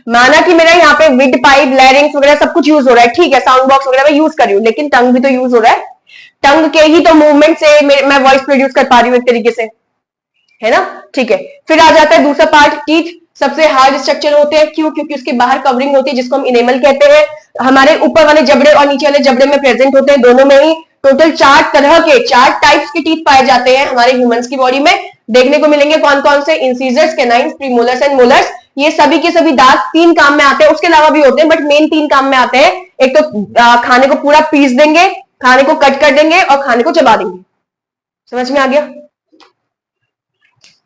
माना कि मेरा यहाँ पे विड पाइप, लैरिंग्स वगैरह सब कुछ यूज हो रहा है, ठीक है, साउंड बॉक्स वगैरह मैं यूज कर रही हूँ, लेकिन टंग भी तो यूज हो रहा है। टंग के ही तो मूवमेंट से मैं वॉइस प्रोड्यूस कर पा रही हूँ एक तरीके से, है ना, ठीक है। फिर आ जाता है दूसरा पार्ट, टीथ। सबसे हार्ड स्ट्रक्चर होते हैं, क्यों, क्योंकि उसके बाहर कवरिंग होती है जिसको हम इनेमल कहते हैं। हमारे ऊपर वाले जबड़े और नीचे वाले जबड़े में प्रेजेंट होते हैं, दोनों में ही। टोटल 4 तरह के, 4 टाइप्स के टीथ पाए जाते हैं हमारे ह्यूमंस की बॉडी में। देखने को मिलेंगे कौन कौन से, incisors, canines, premolars and molars. ये सभी के सभी दांत 3 काम में आते हैं, उसके अलावा भी होते हैं बट मेन 3 काम में आते हैं। एक तो खाने को पूरा पीस देंगे, खाने को कट कर देंगे और खाने को चबा देंगे। समझ में आ गया।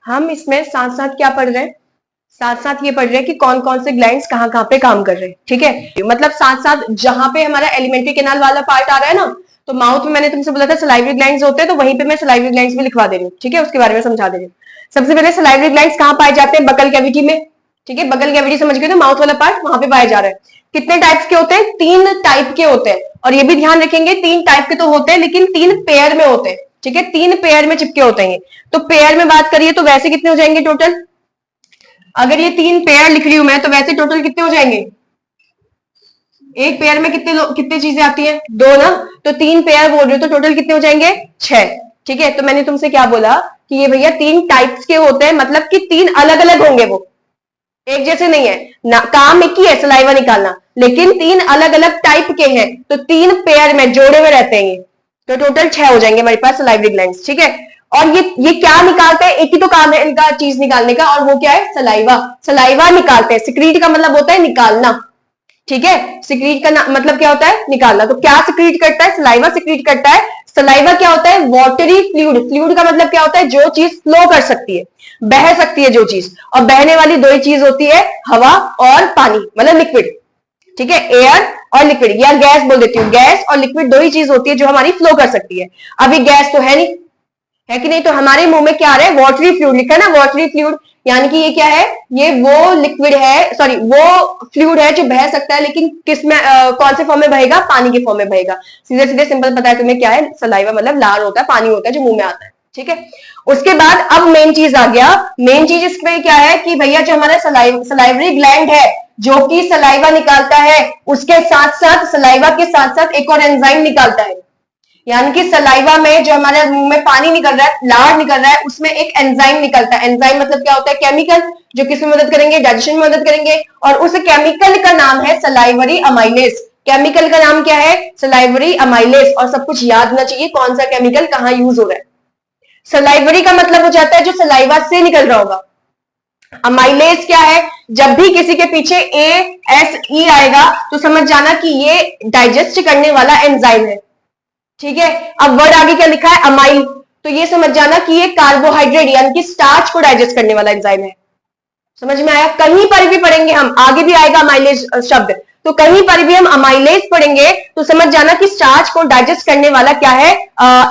हम इसमें साथ साथ क्या पढ़ रहे हैं, साथ साथ ये पढ़ रहे हैं कि कौन कौन से ग्लैंड्स कहाँ कहाँ पे काम कर रहे हैं, ठीक है। मतलब साथ साथ जहां पे हमारा एलिमेंट्री कैनाल वाला पार्ट आ रहा है ना, तो माउथ में मैंने तुमसे बोला था सलाइवरी ग्लैंड्स होते हैं, तो वहीं पे मैं सलाइवरी ग्लैंड्स भी लिखवा दे रही हूँ, ठीक है, उसके बारे में समझा दे रही हूँ। सबसे पहले सलाइवरी ग्लैंड्स कहाँ पाए जाते हैं, बकल कैविटी में, ठीक है। बकल कैविटी समझ गए, तो माउथ वाला पार्ट वहां पे पाया जा रहा है। कितने टाइप्स के होते हैं, 3 टाइप के होते हैं। और ये भी ध्यान रखेंगे 3 टाइप के तो होते हैं लेकिन 3 पेयर में होते हैं, ठीक है, 3 पेयर में चिपके होते हैं। तो पेयर में बात करिए तो वैसे कितने हो जाएंगे टोटल, अगर ये 3 पेयर लिख रही हूं मैं तो वैसे टोटल कितने हो जाएंगे, एक पेयर में कितने चीजें आती है, 2 ना, तो 3 पेयर बोल रही हूँ तो टोटल कितने हो जाएंगे, 6, ठीक है। तो मैंने तुमसे क्या बोला कि ये भैया 3 टाइप्स के होते हैं, मतलब कि 3 अलग अलग होंगे, वो एक जैसे नहीं है ना, काम एक ही है सलाइवा निकालना, लेकिन 3 अलग अलग टाइप के हैं। तो 3 पेयर में जोड़े हुए रहते हैं ये, तो टोटल 6 हो जाएंगे हमारे पास सलाइवरी ग्लैंड्स, ठीक है। और ये क्या निकालते हैं, एक ही तो काम है इनका चीज निकालने का, और वो क्या है, सलाइवा। सलाइवा निकालते हैं। सिक्रीट का मतलब होता है निकालना, ठीक है। सिक्रीट का मतलब क्या होता है, निकालना। तो क्या सिक्रीट करता है, सलाइवा सिक्रीट करता है। सलाइवा क्या होता है, वाटरी फ्लूइड। फ्लूइड का मतलब क्या होता है, जो चीज फ्लो कर सकती है, बह सकती है जो चीज, और बहने वाली दो ही चीज होती है, हवा और पानी, मतलब लिक्विड, ठीक है, एयर और लिक्विड, या गैस बोल देती हूँ। गैस और लिक्विड दो ही चीज होती है जो हमारी फ्लो कर सकती है। अभी गैस तो है नहीं, है कि नहीं, तो हमारे मुंह में क्या आ रहा है, वाटरी फ्लूइड लिखा है ना, वाटरी फ्लूइड, यानी कि ये क्या है, ये वो लिक्विड है, सॉरी वो फ्लूइड है जो बह सकता है, लेकिन किस में कौन से फॉर्म में बहेगा, पानी के फॉर्म में बहेगा। सीधे सीधे सिंपल पता है तुम्हें क्या है, सलाइवा मतलब लार होता है, पानी होता है जो मुंह में आता है, ठीक है। उसके बाद अब मेन चीज आ गया। मेन चीज इसमें क्या है कि भैया जो हमारा सलाइवरी ग्लैंड है जो कि सलाइवा निकालता है, उसके साथ साथ सलाइवा के साथ साथ एक और एंजाइम निकालता है। यानी कि सलाइवा में जो हमारे मुंह में पानी निकल रहा है, लार निकल रहा है, उसमें एक एंजाइम निकलता है। एंजाइम मतलब क्या होता है, केमिकल, जो किस में मदद करेंगे, डाइजेशन में मदद करेंगे, और उस केमिकल का नाम है सलाइवरी अमाइलेज। केमिकल का नाम क्या है, सलाइवरी अमाइलेज। और सब कुछ याद होना चाहिए कौन सा केमिकल कहां यूज हो रहा है। सलाइवरी का मतलब हो जाता है जो सलाइवा से निकल रहा होगा। अमाइलेज क्या है, जब भी किसी के पीछे ASE आएगा तो समझ जाना कि ये डाइजेस्ट करने वाला एंजाइम है, ठीक है। अब वर्ड आगे क्या लिखा है, अमाइल, तो ये समझ जाना कि ये कार्बोहाइड्रेट यानी कि स्टार्च को डाइजेस्ट करने वाला एंजाइम है। समझ में आया, कहीं पर भी पढ़ेंगे हम, आगे भी आएगा अमाइलेज शब्द, तो कहीं पर भी हम अमाइलेज पढ़ेंगे तो समझ जाना कि स्टार्च को डाइजेस्ट करने वाला क्या है,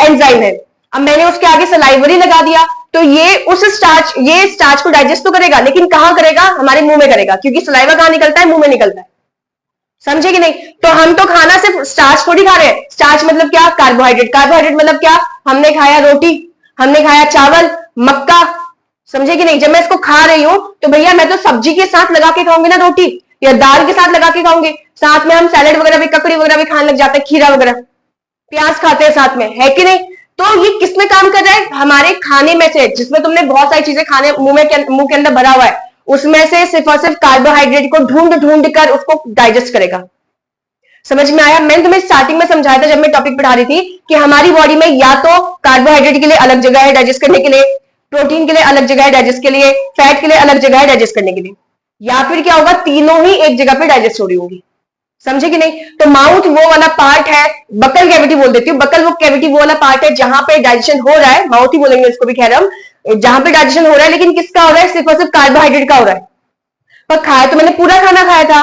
एंजाइम है। अब मैंने उसके आगे सलाइवरी लगा दिया, तो ये स्टार्च को डाइजेस्ट तो करेगा, लेकिन कहां करेगा, हमारे मुंह में करेगा, क्योंकि सलाइवा कहां निकलता है, मुंह में निकलता है। समझे कि नहीं, तो हम तो खाना सिर्फ स्टार्च थोड़ी खा रहे हैं। स्टार्च मतलब क्या, कार्बोहाइड्रेट। कार्बोहाइड्रेट मतलब क्या, हमने खाया रोटी, हमने खाया चावल, मक्का, समझे कि नहीं। जब मैं इसको खा रही हूं तो भैया मैं तो सब्जी के साथ लगा के खाऊंगी ना रोटी, या दाल के साथ लगा के खाऊंगी, साथ में हम सैलेड वगैरह भी, ककड़ी वगैरह भी खाने लग जाते हैं, खीरा वगैरह, प्याज खाते हैं साथ में, है कि नहीं। तो ये किसमें काम कर रहा है, हमारे खाने में से, जिसमें तुमने बहुत सारी चीजें खाने मुंह के अंदर भरा हुआ है, उसमें से सिर्फ और सिर्फ कार्बोहाइड्रेट को ढूंढ ढूंढ कर उसको डाइजेस्ट करेगा। समझ में आया, मैंने तुम्हें स्टार्टिंग में समझाया था जब मैं टॉपिक पढ़ा रही थी कि हमारी बॉडी में या तो कार्बोहाइड्रेट के लिए अलग जगह है डाइजेस्ट करने के लिए, प्रोटीन के लिए अलग जगह है डाइजेस्ट के लिए, फैट के लिए अलग जगह है डाइजेस्ट करने के लिए, या फिर क्या होगा, तीनों ही एक जगह पे डाइजेस्ट हो रही होगी। समझे कि नहीं। तो माउथ वो वाला पार्ट है, बकल कैविटी बोल देती हूँ, बकल वो कैविटी वो वाला पार्ट है जहां पे डाइजेशन हो रहा है, माउथ ही बोलेंगे इसको भी, खैर हम, जहां पे डाइजेशन हो रहा है, लेकिन किसका हो रहा है, सिर्फ और सिर्फ कार्बोहाइड्रेट का हो रहा है। पर खाया तो मैंने पूरा खाना खाया था,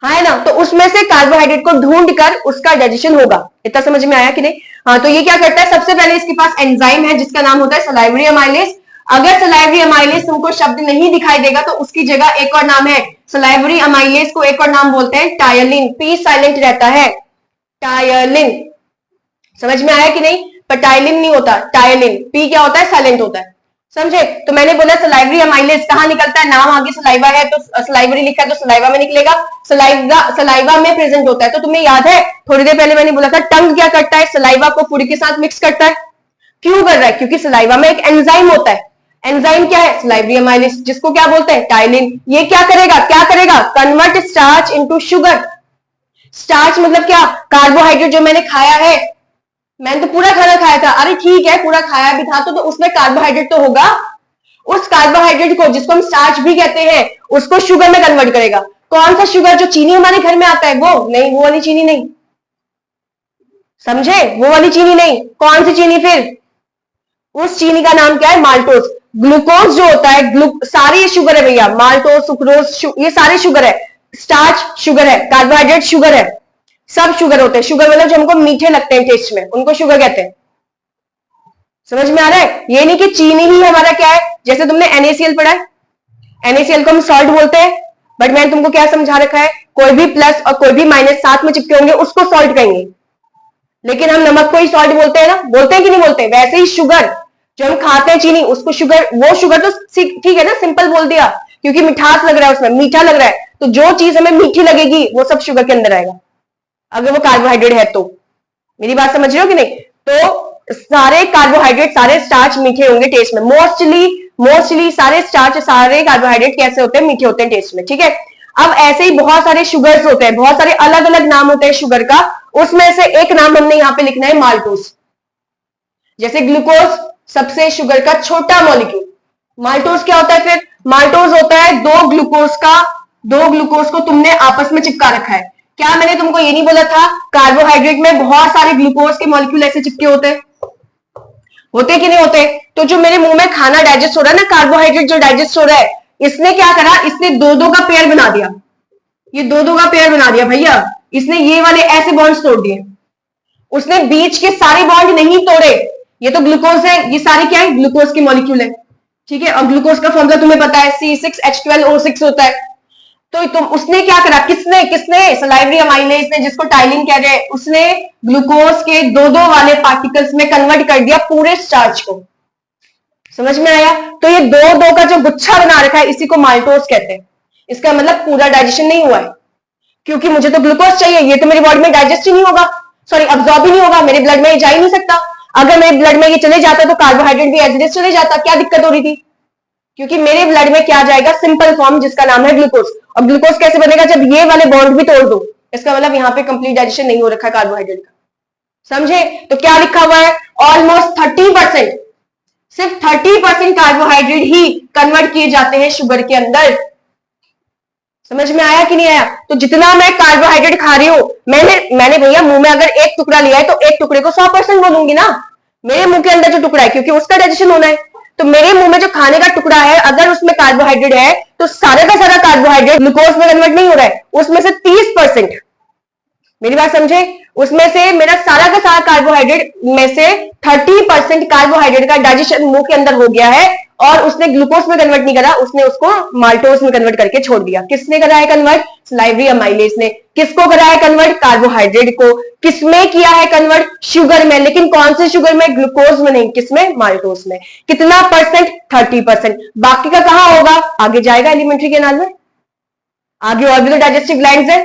है ना, तो उसमें से कार्बोहाइड्रेट को ढूंढ कर उसका डाइजेशन होगा। इतना समझ में आया कि नहीं। हाँ, तो ये क्या करता है, सबसे पहले इसके पास एंजाइम है जिसका नाम होता है सलाइवरी अमाइलेज। अगर सलाइवरी अमाइलेज तुमको शब्द नहीं दिखाई देगा तो उसकी जगह एक और नाम है, सलाइवरी अमाइलेज को एक और नाम बोलते हैं टायलिन, पी साइलेंट रहता है, टायलिन। समझ में आया कि नहीं, पर टायलिन नहीं होता, टायलिन, पी क्या होता है, साइलेंट होता है, समझे। तो मैंने बोला सलाइवरी अमाइलेज कहां निकलता है, नाम आगे सलाइवा है तो सलाइवरी लिखा है तो सलाइवा में निकलेगा, सलाइवा में प्रेजेंट होता है। तो तुम्हें याद है थोड़ी देर पहले मैंने बोला था टंग क्या करता है, सलाइवा को फूड के साथ मिक्स करता है। क्यों कर रहा है, क्योंकि सलाइवा में एक एंजाइम होता है। एंजाइम क्या है, सलाइवरी अमाइलेज, जिसको क्या बोलते हैं, टाइलिन। ये क्या करेगा, convert starch into sugar. Starch मतलब क्या, कार्बोहाइड्रेट जो मैंने खाया है, मैंने तो पूरा खाना खाया था, अरे ठीक है पूरा खाया भी था तो उसमें कार्बोहाइड्रेट तो होगा, उस कार्बोहाइड्रेट को जिसको हम स्टार्च भी कहते हैं उसको शुगर में कन्वर्ट करेगा। कौन सा शुगर, जो चीनी हमारे घर में आता है वो नहीं, वो वाली चीनी नहीं, समझे, वो वाली चीनी नहीं। कौन सी चीनी फिर, उस चीनी का नाम क्या है, माल्टोस। ग्लूकोज जो होता है, सारी शुगर है भैया, माल्टोस, सुक्रोज, ये सारे शुगर है। स्टार्च शुगर है, कार्बोहाइड्रेट शुगर है, सब शुगर होते हैं। शुगर मतलब जो हमको मीठे लगते हैं टेस्ट में, उनको शुगर कहते हैं। समझ में आ रहा है, ये नहीं कि चीनी ही हमारा क्या है, जैसे तुमने NaCl पढ़ा है, NaCl को हम सॉल्ट बोलते हैं, बट मैंने तुमको क्या समझा रखा है, कोई भी प्लस और कोई भी माइनस साथ में चिपके होंगे उसको सॉल्ट कहेंगे, लेकिन हम नमक को ही सॉल्ट बोलते हैं ना, बोलते हैं कि नहीं बोलते। वैसे ही शुगर जो हम खाते हैं चीनी, उसको शुगर, वो शुगर तो ठीक है ना, सिंपल बोल दिया, क्योंकि मिठास लग रहा है उसमें, मीठा लग रहा है, तो जो चीज हमें मीठी लगेगी वो सब शुगर के अंदर आएगा, अगर वो कार्बोहाइड्रेट है तो। मेरी बात समझ रहे हो कि नहीं। तो सारे कार्बोहाइड्रेट, सारे स्टार्च मीठे होंगे टेस्ट में, मोस्टली सारे स्टार्च, सारे कार्बोहाइड्रेट कैसे होते हैं, मीठे होते हैं टेस्ट में, ठीक है। अब ऐसे ही बहुत सारे शुगर्स होते हैं, बहुत सारे अलग अलग नाम होते हैं शुगर का, उसमें से एक नाम हमने यहां पे लिखना है माल्टोस। जैसे ग्लूकोज सबसे शुगर का छोटा मॉलिक्यूल। माल्टोज क्या होता है फिर? माल्टोज होता है दो ग्लूकोज को तुमने आपस में चिपका रखा है। क्या मैंने तुमको ये नहीं बोला था कार्बोहाइड्रेट में बहुत सारे ग्लूकोज के मॉलिक्यूल ऐसे चिपके होते कि नहीं होते? तो जो मेरे मुंह में खाना डाइजेस्ट हो रहा है ना, कार्बोहाइड्रेट जो डाइजेस्ट हो रहा है, इसने क्या करा, इसने दो दो का पेयर बना दिया। ये दो दो का पेयर बना दिया भैया। इसने ये वाले ऐसे बॉन्ड्स तोड़ दिए, उसने बीच के सारे बॉन्ड नहीं तोड़े। ये तो ग्लूकोज है, ये सारे क्या है? ग्लूकोज के मॉलिक्यूल है, ठीक है। और ग्लूकोज का फॉर्मूला तुम्हें पता है, C6H12O6 होता है। तो तुम उसने क्या करा, किसने सलाइवरी अमाइलेज ने, जिसको टाइलिन कह रहे हैं, उसने ग्लूकोज के दो दो वाले पार्टिकल्स में कन्वर्ट कर दिया पूरे स्टार्च को। समझ में आया? तो ये दो दो का जो गुच्छा बना रखा है, इसी को माल्टोज कहते हैं। इसका मतलब पूरा डाइजेशन नहीं हुआ है, क्योंकि मुझे तो ग्लूकोज चाहिए, ये तो मेरी बॉडी में डाइजेस्ट ही नहीं होगा, सॉरी अब्सॉर्ब ही नहीं होगा, मेरे ब्लड में ये जा ही नहीं सकता। अगर मेरे ब्लड में ये चले जाता तो कार्बोहाइड्रेट भी एज इट इज चले जाता। क्या दिक्कत हो रही थी? क्योंकि मेरे ब्लड में क्या जाएगा? सिंपल फॉर्म, जिसका नाम है ग्लूकोज। और ग्लूकोज कैसे बनेगा? जब ये वाले बॉन्ड भी तोड़ दो। इसका मतलब यहाँ पे कंप्लीट डाइजेशन नहीं हो रखा कार्बोहाइड्रेट का। समझे? तो क्या लिखा हुआ है? ऑलमोस्ट 30%, सिर्फ 30% कार्बोहाइड्रेट ही कन्वर्ट किए जाते हैं शुगर के अंदर। समझ में आया कि नहीं आया? तो जितना मैं कार्बोहाइड्रेट खा रही हूं, मैंने भैया मुंह में अगर एक टुकड़ा लिया है तो एक टुकड़े को 100% बोलूंगी ना। मेरे मुंह के अंदर जो टुकड़ा है, क्योंकि उसका डाइजेशन होना है, तो मेरे मुंह में जो खाने का टुकड़ा है, अगर उसमें कार्बोहाइड्रेट है तो सारा का सारा कार्बोहाइड्रेट ग्लूकोज में कन्वर्ट नहीं हो रहा है, उसमें से 30%, मेरी बात समझे, उसमें से मेरा सारा का सारा कार्बोहाइड्रेट में से 30% कार्बोहाइड्रेट का डाइजेशन मुंह के अंदर हो गया है, और उसने ग्लूकोज में कन्वर्ट नहीं करा, उसने उसको माल्टोज में कन्वर्ट करके छोड़ दिया। किसने करा है कन्वर्ट? सलाइवरी अमाइलेज ने। किसको करा है कन्वर्ट? कार्बोहाइड्रेट को। किसमें किया है कन्वर्ट? शुगर में। लेकिन कौन से शुगर में? ग्लूकोज में नहीं, किसमें? माल्टोज में। कितना परसेंट? 30%। बाकी का कहां होगा? आगे जाएगा एलिमेंट्री कैनाल में, आगे और भी तो डाइजेस्टिव ग्लैंड्स है,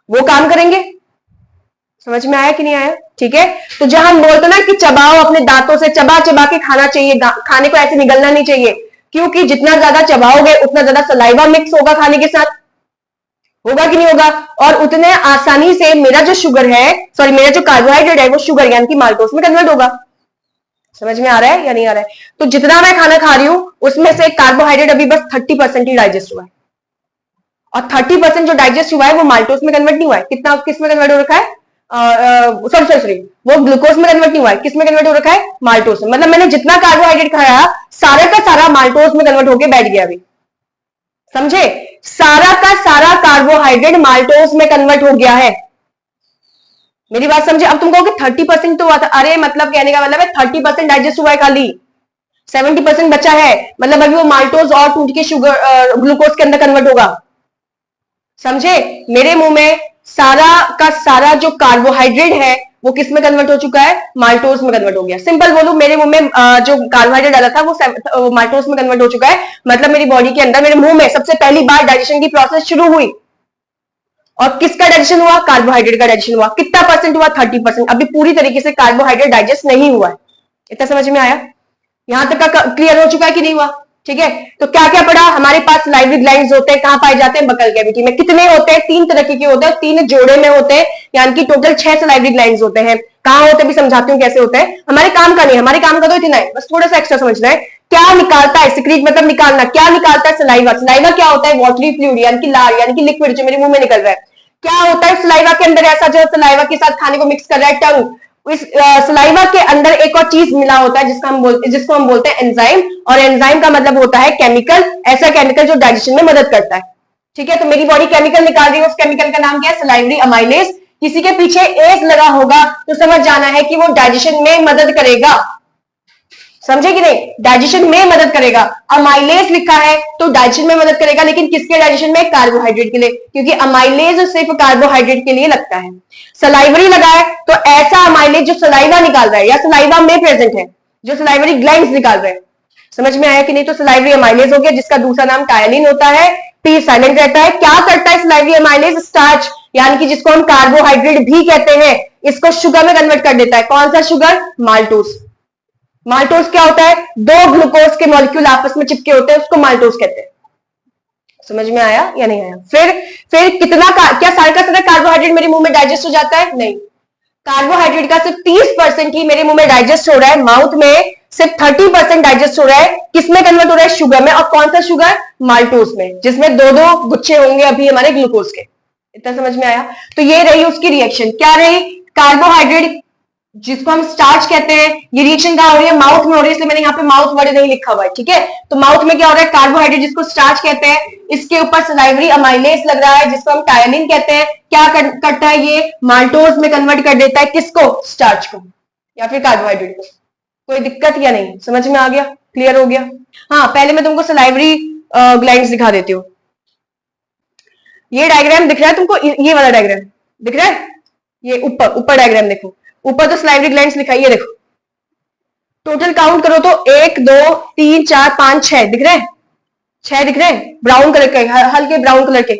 वो काम करेंगे। समझ में आया कि नहीं आया? ठीक है। तो जहां हम बोलते ना कि चबाओ, अपने दांतों से चबा चबा के खाना चाहिए, खाने को ऐसे निगलना नहीं चाहिए, क्योंकि जितना ज्यादा चबाओगे उतना ज्यादा सलाइवा मिक्स होगा खाने के साथ, होगा कि नहीं होगा? और उतने आसानी से मेरा जो शुगर है, सॉरी मेरा जो कार्बोहाइड्रेट है, वो शुगर यानी कि माल्टोज में कन्वर्ट होगा। समझ में आ रहा है या नहीं आ रहा है? तो जितना मैं खाना खा रही हूं उसमें से कार्बोहाइड्रेट अभी बस 30% ही डाइजेस्ट हुआ है, और 30% जो डाइजेस्ट हुआ है वो माल्टोज में कन्वर्ट नहीं हुआ है। कितना किस में कन्वर्ट हो रखा है? सॉरी वो ग्लूकोज में कन्वर्ट नहीं हुआ है, किस में कन्वर्ट हो रखा है? माल्टोज में। मतलब मैंने जितना कार्बोहाइड्रेट खाया सारा का सारा माल्टोज में कन्वर्ट होकर बैठ गया अभी। समझे? सारा का सारा कार्बोहाइड्रेट माल्टोज में कन्वर्ट हो गया है। मेरी बात समझे? अब तुम कहोगे 30% तो हुआ था। अरे मतलब कहने का मतलब है 30% डाइजेस्ट हुआ है, खाली 70% बचा है, मतलब अभी वो माल्टोज और टूट के शुगर ग्लूकोज के अंदर कन्वर्ट होगा। समझे? मेरे मुंह में सारा का सारा जो कार्बोहाइड्रेट है वो किस में कन्वर्ट हो चुका है? माल्टोज में कन्वर्ट हो गया। सिंपल बोलूं, मेरे मुंह में जो कार्बोहाइड्रेट डाला था वो माल्टोज में कन्वर्ट हो चुका है। मतलब मेरी बॉडी के अंदर, मेरे मुंह में सबसे पहली बार डाइजेशन की प्रोसेस शुरू हुई। और किसका डाइजेशन हुआ? कार्बोहाइड्रेट का डाइजेशन हुआ। कितना परसेंट हुआ? 30%। अभी पूरी तरीके से कार्बोहाइड्रेट डाइजेस्ट नहीं हुआ है। इतना समझ में आया? यहां तक का क्लियर हो चुका है कि नहीं हुआ? ठीक है। तो क्या क्या पढ़ा? हमारे पास सलाइवरी ग्लैंड्स होते हैं, कहां पाए जाते हैं? बकल कैविटी में। कितने होते हैं? 3 तरह के होते हैं, 3 जोड़े में होते हैं, यानी कि टोटल 6 सलाइवरी ग्लैंड्स होते हैं। कहां होते हैं भी समझाती हूँ कैसे होते हैं। हमारे काम का नहीं, हमारे काम का तो इतना है, बस थोड़ा सा एक्स्ट्रा समझना है। क्या निकालता है सिक्रीट, मतलब निकालना, क्या निकालता है? सलाइवा। सलाइवा क्या होता है? वाटरी फ्लूइड, यानी कि लार, यानी कि लिक्विड जो मेरे मुंह में निकल रहा है। क्या होता है सलाइवा के अंदर ऐसा जो सलाइवा के साथ खाने को मिक्स कर रहा है? टंग। इस सलाइवा के अंदर एक और चीज मिला होता है जिसको हम बोलते हैं एंजाइम, और एंजाइम का मतलब होता है केमिकल, ऐसा केमिकल जो डाइजेशन में मदद करता है। ठीक है। तो मेरी बॉडी केमिकल निकाल रही है, उस केमिकल का नाम क्या है? Salivary amylase. किसी के पीछे एज लगा होगा तो समझ जाना है कि वो डाइजेशन में मदद करेगा। समझे कि नहीं? डाइजेशन में मदद करेगा। अमाइलेज लिखा है तो डाइजेशन में मदद करेगा, लेकिन किसके डाइजेशन में? कार्बोहाइड्रेट के लिए, क्योंकि अमाइलेज सिर्फ कार्बोहाइड्रेट के लिए लगता है। सलाइवरी लगा है तो ऐसा अमाइलेज जो सलाइवा निकाल रहा है या सलाइवा में प्रेजेंट है, जो सलाइवरी ग्लैंड्स निकाल रहे हैं। समझ में आया कि नहीं? तो सलाइवरी अमाइलेज हो गया, जिसका दूसरा नाम टायलिन होता है। पी साइलेंट रहता है। क्या करता है सलाइवरी अमाइलेज? स्टार्च, यानी कि जिसको हम कार्बोहाइड्रेट भी कहते हैं, इसको शुगर में कन्वर्ट कर देता है। कौन सा शुगर? माल्टोज। माल्टोज क्या होता है? 2 ग्लूकोज के मॉलिक्यूल आपस में चिपके होते हैं, उसको माल्टोज कहते हैं। समझ में आया या नहीं आया? फिर कितना क्या सारा का सारा कार्बोहाइड्रेट मेरे मुंह में डाइजेस्ट हो जाता है? नहीं, कार्बोहाइड्रेट का सिर्फ 30% ही मेरे मुंह में डाइजेस्ट हो रहा है। माउथ में सिर्फ 30% डाइजेस्ट हो रहा है, किसमें कन्वर्ट हो रहा है? शुगर में। और कौन सा शुगर? माल्टोज में, जिसमें दो दो गुच्छे होंगे अभी हमारे ग्लूकोज के। इतना समझ में आया? तो ये रही उसकी रिएक्शन, क्या रही? कार्बोहाइड्रेट जिसको हम स्टार्च कहते हैं, ये रिएक्शन कहां हो रही है? माउथ में हो रही है, इसलिए मैंने यहाँ पे माउथ वर्ड नहीं लिखा हुआ है, ठीक है। तो माउथ में क्या हो रहा है? कार्बोहाइड्रेट जिसको स्टार्च कहते हैं, इसके ऊपर सलाइवरी अमाइलेज लग रहा है जिसको हम टायलिन कहते हैं। क्या करता है ये? माल्टोज में कन्वर्ट कर देता है, किसको? स्टार्च को या फिर कार्बोहाइड्रेट को। कोई दिक्कत या नहीं? समझ में आ गया? क्लियर हो गया? हाँ, पहले मैं तुमको सलाइवरी ग्लैंड्स दिखा देती हूँ। ये डायग्राम दिख रहा है तुमको? ये वाला डायग्राम दिख रहा है? ये ऊपर डायग्राम देखो, ऊपर तो सलाइवरी ग्लैंड्स लिखा है, ये देखो। टोटल काउंट करो तो 1 2 3 4 5 6 दिख रहे हैं? 6 दिख रहे हैं, ब्राउन कलर के, हल्के ब्राउन कलर के,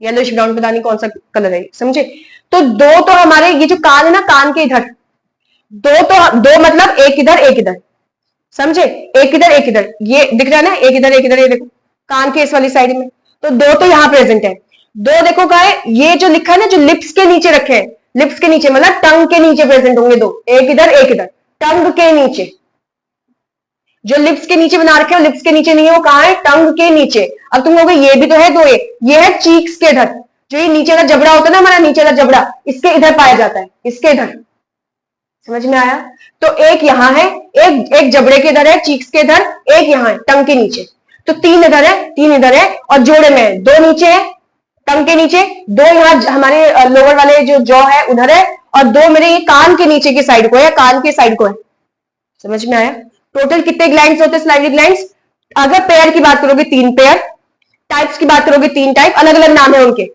येलोइश ब्राउन, पता नहीं कौन सा कलर है, समझे। तो दो तो हमारे ये जो कान है ना, कान के इधर दो मतलब एक इधर एक इधर, समझे। एक इधर एक इधर, ये दिख रहा है ना, एक इधर एक इधर, ये देखो कान के इस वाली साइड में। तो दो तो यहाँ प्रेजेंट है। दो देखो क्या है, ये जो लिखा है ना, जो लिप्स के नीचे रखे हैं, लिप्स के नीचे मतलब टंग के नीचे प्रेजेंट होंगे दो, एक इधर एक इधर, टंग के नीचे। जो लिप्स के नीचे बना रखे हो, लिप्स के नीचे नहीं है, वो कहां है? टंग के नीचे। अब तुम कहोगे ये भी तो है दो, ये है चीक्स के इधर, जो ये नीचे का जबड़ा होता है ना हमारा, नीचे का जबड़ा, इसके इधर पाया जाता है, इसके इधर। समझ में आया? तो एक यहां है, एक जबड़े के इधर है, चीक्स के इधर, एक यहां है टंग के नीचे। तो तीन इधर है, तीन इधर है, और जोड़े में है, दो नीचे है टंग के नीचे, दो यहाँ हमारे लोअर वाले जो जॉ है उधर है, और दो मेरे ये कान के नीचे की साइड को है, कान के साइड को है। समझ में आया? टोटल कितने ग्लैंड्स होते हैं सलाइवरी ग्लैंड्स? अगर पेयर की बात करोगे 3 पेयर, टाइप्स की बात करोगे 3 टाइप, अलग अलग नाम है उनके।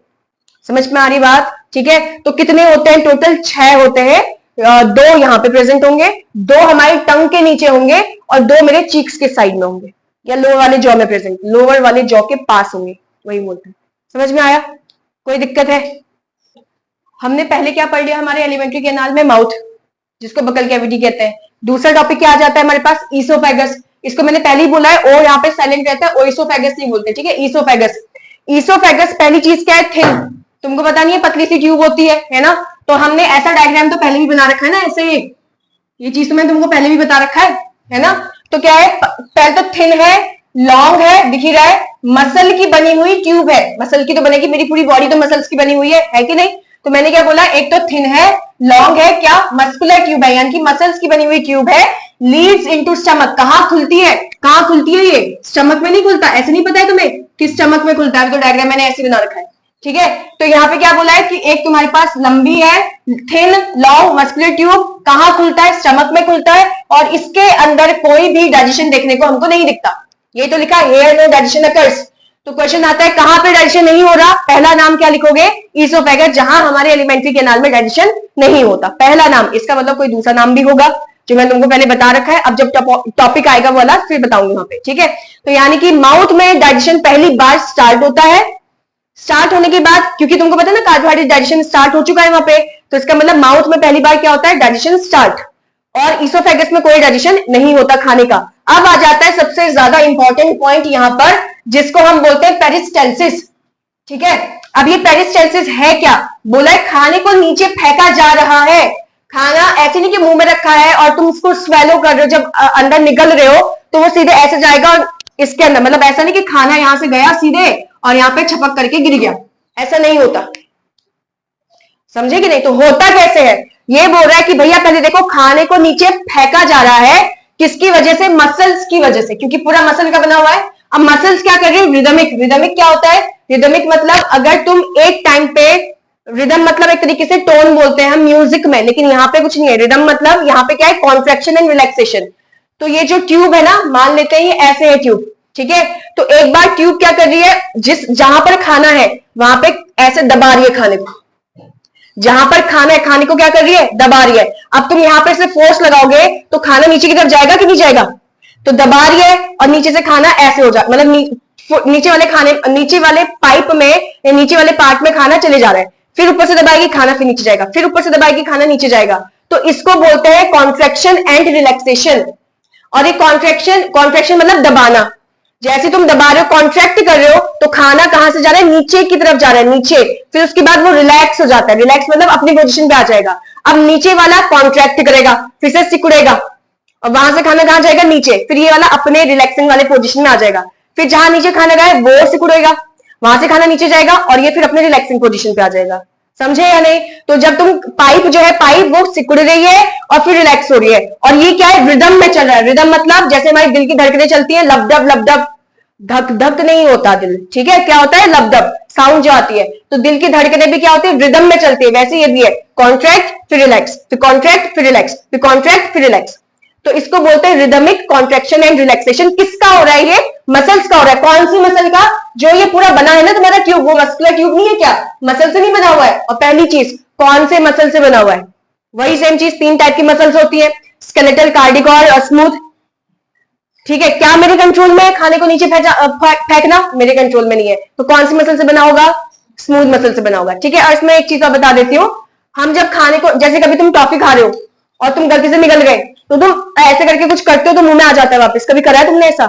समझ में आ रही बात? ठीक है। तो कितने होते हैं? टोटल 6 होते हैं। दो यहाँ पे प्रेजेंट होंगे, दो हमारी टंग के नीचे होंगे, और दो मेरे चीक्स के साइड में होंगे, या लोअर वाले जॉ में प्रेजेंट, लोअर वाले जॉ के पास होंगे, वही बोलते हैं। समझ में आया? कोई दिक्कत है? हमने पहले क्या पढ़ लिया हमारे एलिमेंट्री कैनाल में? माउथ, जिसको बकल कैविटी कहते हैं। दूसरा टॉपिक क्या आ जाता है हमारे पास? ईसोफेगस। इसको मैंने पहले ही बोला है, ओ यहाँ पे साइलेंट रहता है, ओइसोफेगस नहीं बोलते, ठीक है। ईसोफेगस। ईसोफेगस पहली चीज क्या है? थिन। तुमको पता नहीं है, पतली सी ट्यूब होती है ना। तो हमने ऐसा डायग्राम तो पहले भी बना रखा है ना, ऐसे ये चीज तो मैंने तुमको पहले भी बता रखा है ना। तो क्या है? पहले तो थिन है, लॉन्ग है, दिख ही रहा है, मसल की बनी हुई ट्यूब है। मसल की तो बनेगी, मेरी पूरी बॉडी तो मसल्स की बनी हुई है कि नहीं? तो मैंने क्या बोला? एक तो थिन है, लॉन्ग है, क्या? मस्कुलर ट्यूब है, यानी कि मसल्स की बनी हुई ट्यूब है। Leeds into stomach. कहां खुलती है? कहां खुलती है ये? स्टमक में नहीं खुलता, ऐसे नहीं पता है तुम्हें कि स्टमक में खुलता है? तो डायग्राम मैंने ऐसे बना रखा है, ठीक है। तो यहाँ पे क्या बोला है कि एक तुम्हारे पास लंबी है, थिन लॉन्ग मस्कुलर ट्यूब, कहां खुलता है? स्टमक में खुलता है, और इसके अंदर कोई भी डाइजेशन देखने को हमको नहीं दिखता। ये तो लिखा है हियर नो डाइजेशन अकर्स। तो क्वेश्चन आता है कहां पे डाइजेशन नहीं हो रहा? पहला नाम क्या लिखोगे? ईसोफेगस, जहां हमारे एलिमेंट्री कैनाल में डाइजेशन नहीं होता, पहला नाम। इसका मतलब कोई दूसरा नाम भी होगा जो मैंने तुमको पहले बता रखा है। अब जब टॉपिक आएगा वो अलग, फिर बताऊंगी वहां पे, ठीक है। तो यानी कि माउथ में डाइजेशन पहली बार स्टार्ट होता है। स्टार्ट होने के बाद, क्योंकि तुमको पता है ना कार्बोहाइड्रेट डाइजेशन स्टार्ट हो चुका है वहां पे, तो इसका मतलब माउथ में पहली बार क्या होता है? Digestion start. और ईसोफेगस में कोई डाइजेशन नहीं होता खाने का। अब आ जाता है सबसे ज्यादा इंपॉर्टेंट पॉइंट यहां पर, जिसको हम बोलते हैं पेरिस्टेल्सिस, ठीक है। अब ये पेरिस्टेल्सिस है क्या? बोला है खाने को नीचे फेंका जा रहा है। खाना ऐसे नहीं कि मुंह में रखा है और तुम उसको स्वेलो कर रहे हो, जब अंदर निकल रहे हो तो वो सीधे ऐसे जाएगा और इसके अंदर, मतलब ऐसा नहीं कि खाना यहां से गया सीधे और यहाँ पे छपक करके गिर गया, ऐसा नहीं होता। समझे कि नहीं? तो होता कैसे है? ये बोल रहा है कि भैया पहले देखो, खाने को नीचे फेंका जा रहा है, किसकी वजह से? मसल्स की वजह से, क्योंकि पूरा मसल का बना हुआ है। अब मसल्स क्या कर रही है? रिदमिक। रिदमिक क्या होता है? रिदमिक मतलब अगर तुम एक टाइम पे, रिदम मतलब एक तरीके से टोन बोलते हैं हम म्यूजिक में, लेकिन यहाँ पे कुछ नहीं है। रिदम मतलब यहाँ पे क्या है? Contraction and relaxation. तो ये जो ट्यूब है ना, मान लेते हैं ये ऐसे है ट्यूब, ठीक है। तो एक बार ट्यूब क्या कर रही है? जहां पर खाना है वहां पे ऐसे दबा रही है खाने को, जहां पर खाना है खाने को क्या कर रही है? दबा रही है। अब तुम यहाँ पे से फोर्स लगाओगे तो खाना नीचे की तरफ जाएगा कि नहीं जाएगा? तो दबा रही है और नीचे से खाना ऐसे हो जाए, मतलब नीचे वाले खाने, नीचे वाले पाइप में या नीचे वाले पार्ट में खाना चले जा रहा है, फिर ऊपर से दबाएगी खाना फिर नीचे जाएगा, फिर ऊपर से दबाएगी खाना नीचे जाएगा। तो इसको बोलते हैं कॉन्ट्रैक्शन एंड रिलैक्सेशन। और ये कॉन्ट्रैक्शन मतलब दबाना, जैसे तुम दबा रहे हो, कॉन्ट्रैक्ट कर रहे हो, तो खाना कहां से जा रहा है? नीचे की तरफ जा रहा है, नीचे। फिर उसके बाद वो रिलैक्स हो जाता है, रिलैक्स मतलब अपनी पोजीशन पे आ जाएगा। अब नीचे वाला कॉन्ट्रैक्ट करेगा, फिर से सिकुड़ेगा, और वहां से खाना कहां जाएगा, नीचे, फिर ये वाला अपने रिलैक्सिंग वाले पोजीशन में आ जाएगा, फिर जहां नीचे खाना गया वो सिकुड़ेगा, वहां से खाना नीचे जाएगा और ये फिर अपने रिलैक्सिंग पोजीशन पे आ जाएगा। समझे या नहीं? तो जब तुम पाइप जो है, पाइप वो सिकुड़ रही है और फिर रिलैक्स हो रही है, और ये क्या है, रिदम में चल रहा है। रिदम मतलब जैसे हमारी दिल की धड़कनें चलती है, लब डब, धक धक नहीं होता दिल, ठीक है, क्या होता है, लब डब साउंड जो आती है। तो दिल की धड़कनें भी क्या होती है, रिदम में चलती है। वैसे ये भी है, कॉन्ट्रैक्ट फिर रिलैक्स, फिर कॉन्ट्रैक्ट फिर रिलैक्स, फिर कॉन्ट्रैक्ट फिर रिलैक्स। तो इसको बोलते हैं रिदमिक कॉन्ट्रैक्शन एंड रिलैक्सेशन। किसका हो रहा है ये, मसल्स का हो रहा है। कौन सी मसल का, जो ये पूरा बना है ना तुम्हारा ट्यूब, वो मस्कुलर ट्यूब नहीं है क्या, मसल से नहीं बना हुआ है। और पहली चीज, कौन से मसल से बना हुआ है, वही सेम चीज, 3 टाइप की मसल्स होती है, स्केलेटल, कार्डिक और स्मूथ। ठीक है, क्या मेरे कंट्रोल में है खाने को नीचे फेंकना, मेरे कंट्रोल में नहीं है। तो कौन सी मसल से बना होगा, स्मूथ मसल से बना होगा। ठीक है, और इसमें एक चीज और बता देती हूँ, हम जब खाने को, जैसे कभी तुम टॉफी खा रहे हो और तुम गलती से निगल गए, तो तुम ऐसे करके कुछ करते हो तो मुंह में आ जाता है वापस, कभी करा है तुमने ऐसा,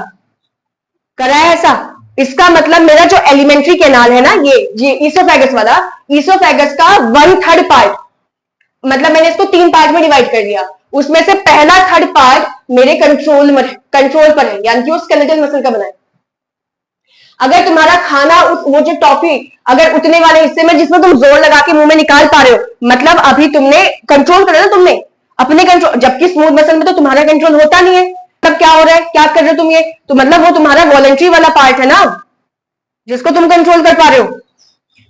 करा है ऐसा? इसका मतलब मेरा जो एलिमेंट्री कैनाल है ना, ये ईसोफेगस वाला, ईसोफेगस का 1/3 पार्ट, मतलब मैंने इसको 3 पार्ट में डिवाइड कर दिया, उसमें से पहला 1/3 पार्ट मेरे कंट्रोल पर है, यानी कि वो स्केलेटल मसल का बना है। अगर तुम्हारा खाना वो जो टॉफी अगर उतने वाले हिस्से में जिसमें तुम जोर लगा के मुंह में निकाल पा रहे हो, मतलब अभी तुमने कंट्रोल करा ना तुमने अपने कंट्रोल, जबकि स्मूथ मसल में तो तुम्हारा कंट्रोल होता नहीं है। तब क्या हो रहा है, क्या कर रहे हो तुम ये, तो मतलब वो तुम्हारा वॉलंटरी वाला पार्ट है ना, जिसको तुम कंट्रोल कर पा रहे हो।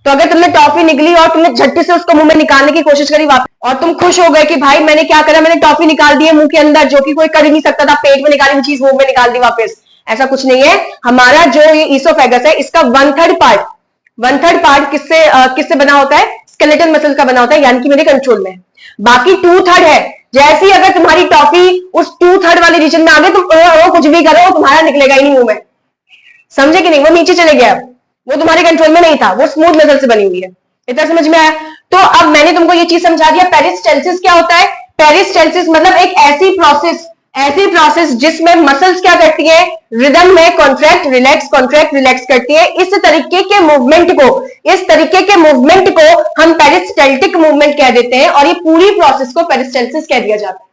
तो अगर तुमने टॉफी निकली और तुमने झट्टी से उसको मुंह में निकालने की कोशिश करी वापस, और तुम खुश हो गए कि भाई मैंने क्या करा, मैंने टॉफी निकाल दी है मुंह के अंदर, जो कि कोई कर ही नहीं सकता था, पेट में निकाली हुई चीज मुंह में निकाल दी वापस, ऐसा कुछ नहीं है। हमारा जो ये ईसोफेगस है, इसका 1/3 पार्ट किससे बना होता है, स्केलेटल मसल का बना होता है, यानी कि मेरे कंट्रोल में। बाकी 2/3 है, जैसे ही अगर तुम्हारी टॉफी उस 2/3 वाले रीजन में आ गए, तुम कुछ भी करो तुम्हारा निकलेगा ही नहीं मुंह में, समझे कि नहीं, वो नीचे चले गया, वो तुम्हारे कंट्रोल में नहीं था, वो स्मूथ मसल से बनी हुई है। इतना समझ में आया? तो अब मैंने तुमको ये चीज समझा दिया। पेरिस्टाल्सिस क्या होता है, पेरिस्टाल्सिस मतलब एक ऐसी प्रोसेस जिसमें मसल्स क्या करती है, रिदम में कॉन्ट्रैक्ट रिलैक्स करती है। इस तरीके के मूवमेंट को हम पेरिस्टाल्टिक मूवमेंट कह देते हैं, और ये पूरी प्रोसेस को पेरिस्टाल्सिस कह दिया जाता है।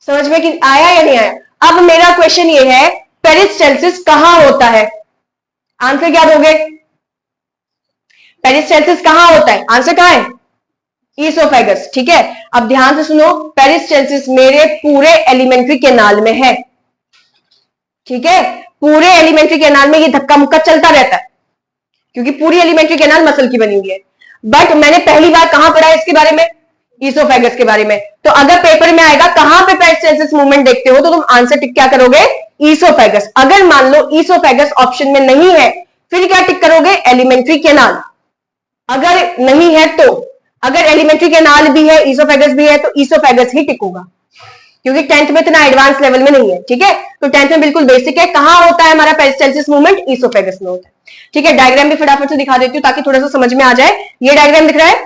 समझ में कि आया या नहीं आया? अब मेरा क्वेश्चन ये है, पेरिस्टाल्सिस कहां होता है, आंसर क्या दोगे? पेरिस्टाल्सिस कहां होता है, आंसर कहां है, ईसोफेगस। ठीक है, अब ध्यान से सुनो, पेरिस्टाल्सिस मेरे पूरे एलिमेंट्री कैनाल में है। ठीक है, पूरे एलिमेंट्री कैनाल में ये धक्का मुक्का चलता रहता है, क्योंकि पूरी एलिमेंट्री कैनाल मसल की बनी हुई है। बट मैंने पहली बार कहां पढ़ा है इसके बारे में, ईसोफेगस के बारे में। तो अगर पेपर में आएगा कहां पे पेरिस्टाल्सिस मूवमेंट देखते हो, तो तुम आंसर टिक क्या करोगे, ईसोफेगस। अगर मान लो ईसोफेगस ऑप्शन में नहीं है, फिर क्या टिक करोगे, एलिमेंट्री कैनाल। अगर नहीं है तो, अगर एलिमेंट्री कैनाल भी है, ईसोफेगस भी है, तो ईसोफेगस ही टिक होगा, क्योंकि 10th में इतना एडवांस लेवल में नहीं है। ठीक है, तो 10th में बिल्कुल बेसिक है। कहां होता है हमारा पेरिस्टाल्सिस मूवमेंट, ईसोफेगस में होता है। ठीक है, डायग्राम भी फटाफट से दिखा देती हूँ ताकि थोड़ा सा समझ में आ जाए। ये डायग्राम दिख रहा है,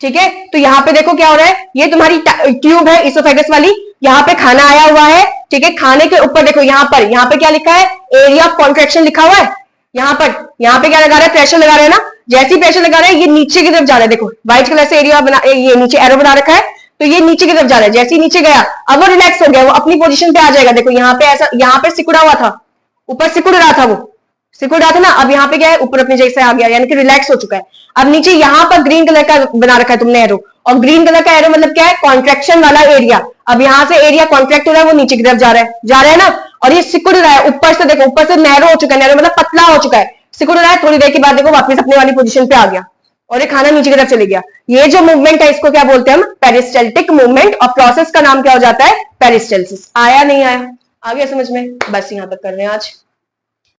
ठीक है, तो यहाँ पे देखो क्या हो रहा है, ये तुम्हारी ट्यूब है ईसोफेगस वाली, यहाँ पे खाना आया हुआ है। ठीक है, खाने के ऊपर देखो, यहाँ पे क्या लिखा है, एरिया ऑफ कॉन्ट्रैक्शन लिखा हुआ है। यहाँ पे क्या लगा रहा है, प्रेशर लगा रहा है ना, जैसे ही प्रेशर लगा रहा है ये नीचे की तरफ जा रहा है। देखो व्हाइट कलर से एरिया बना, ये नीचे एरो बना रखा है, तो ये नीचे की तरफ जा रहा है। जैसे ही नीचे गया, अब वो रिलैक्स हो गया, वो अपनी पोजीशन पे आ जाएगा। देखो यहाँ पे ऐसा, यहाँ पे सिकुड़ा हुआ था, ऊपर सिकुड़ रहा था, वो सिकुड़ रहा था ना, अब यहाँ पे क्या है, ऊपर अपनी जगह से आ गया, यानी कि रिलैक्स हो चुका है। अब नीचे यहाँ पर ग्रीन कलर का बना रखा है तुमने एरो, और ग्रीन कलर का एरो मतलब क्या है, कॉन्ट्रैक्शन वाला एरिया। अब यहाँ से एरिया कॉन्ट्रैक्ट हो रहा है, वो नीचे की तरफ जा रहा है ना, और ये सिकुड़ रहा है ऊपर से। देखो ऊपर से नैरो हो चुका है, नैरो मतलब पतला हो चुका है, सिकुड़ रहा है। थोड़ी देर के बाद देखो वापस अपनी वाली पोजीशन पे आ गया, और ये खाना नीचे की तरफ चले गया। ये जो मूवमेंट है इसको क्या बोलते हैं हम, पेरिस्टाल्टिक मूवमेंट, और प्रोसेस का नाम क्या हो जाता है, पेरिस्टाल्सिस। आया नहीं आया, आ गया समझ में? बस यहां तक कर रहे हैं आज।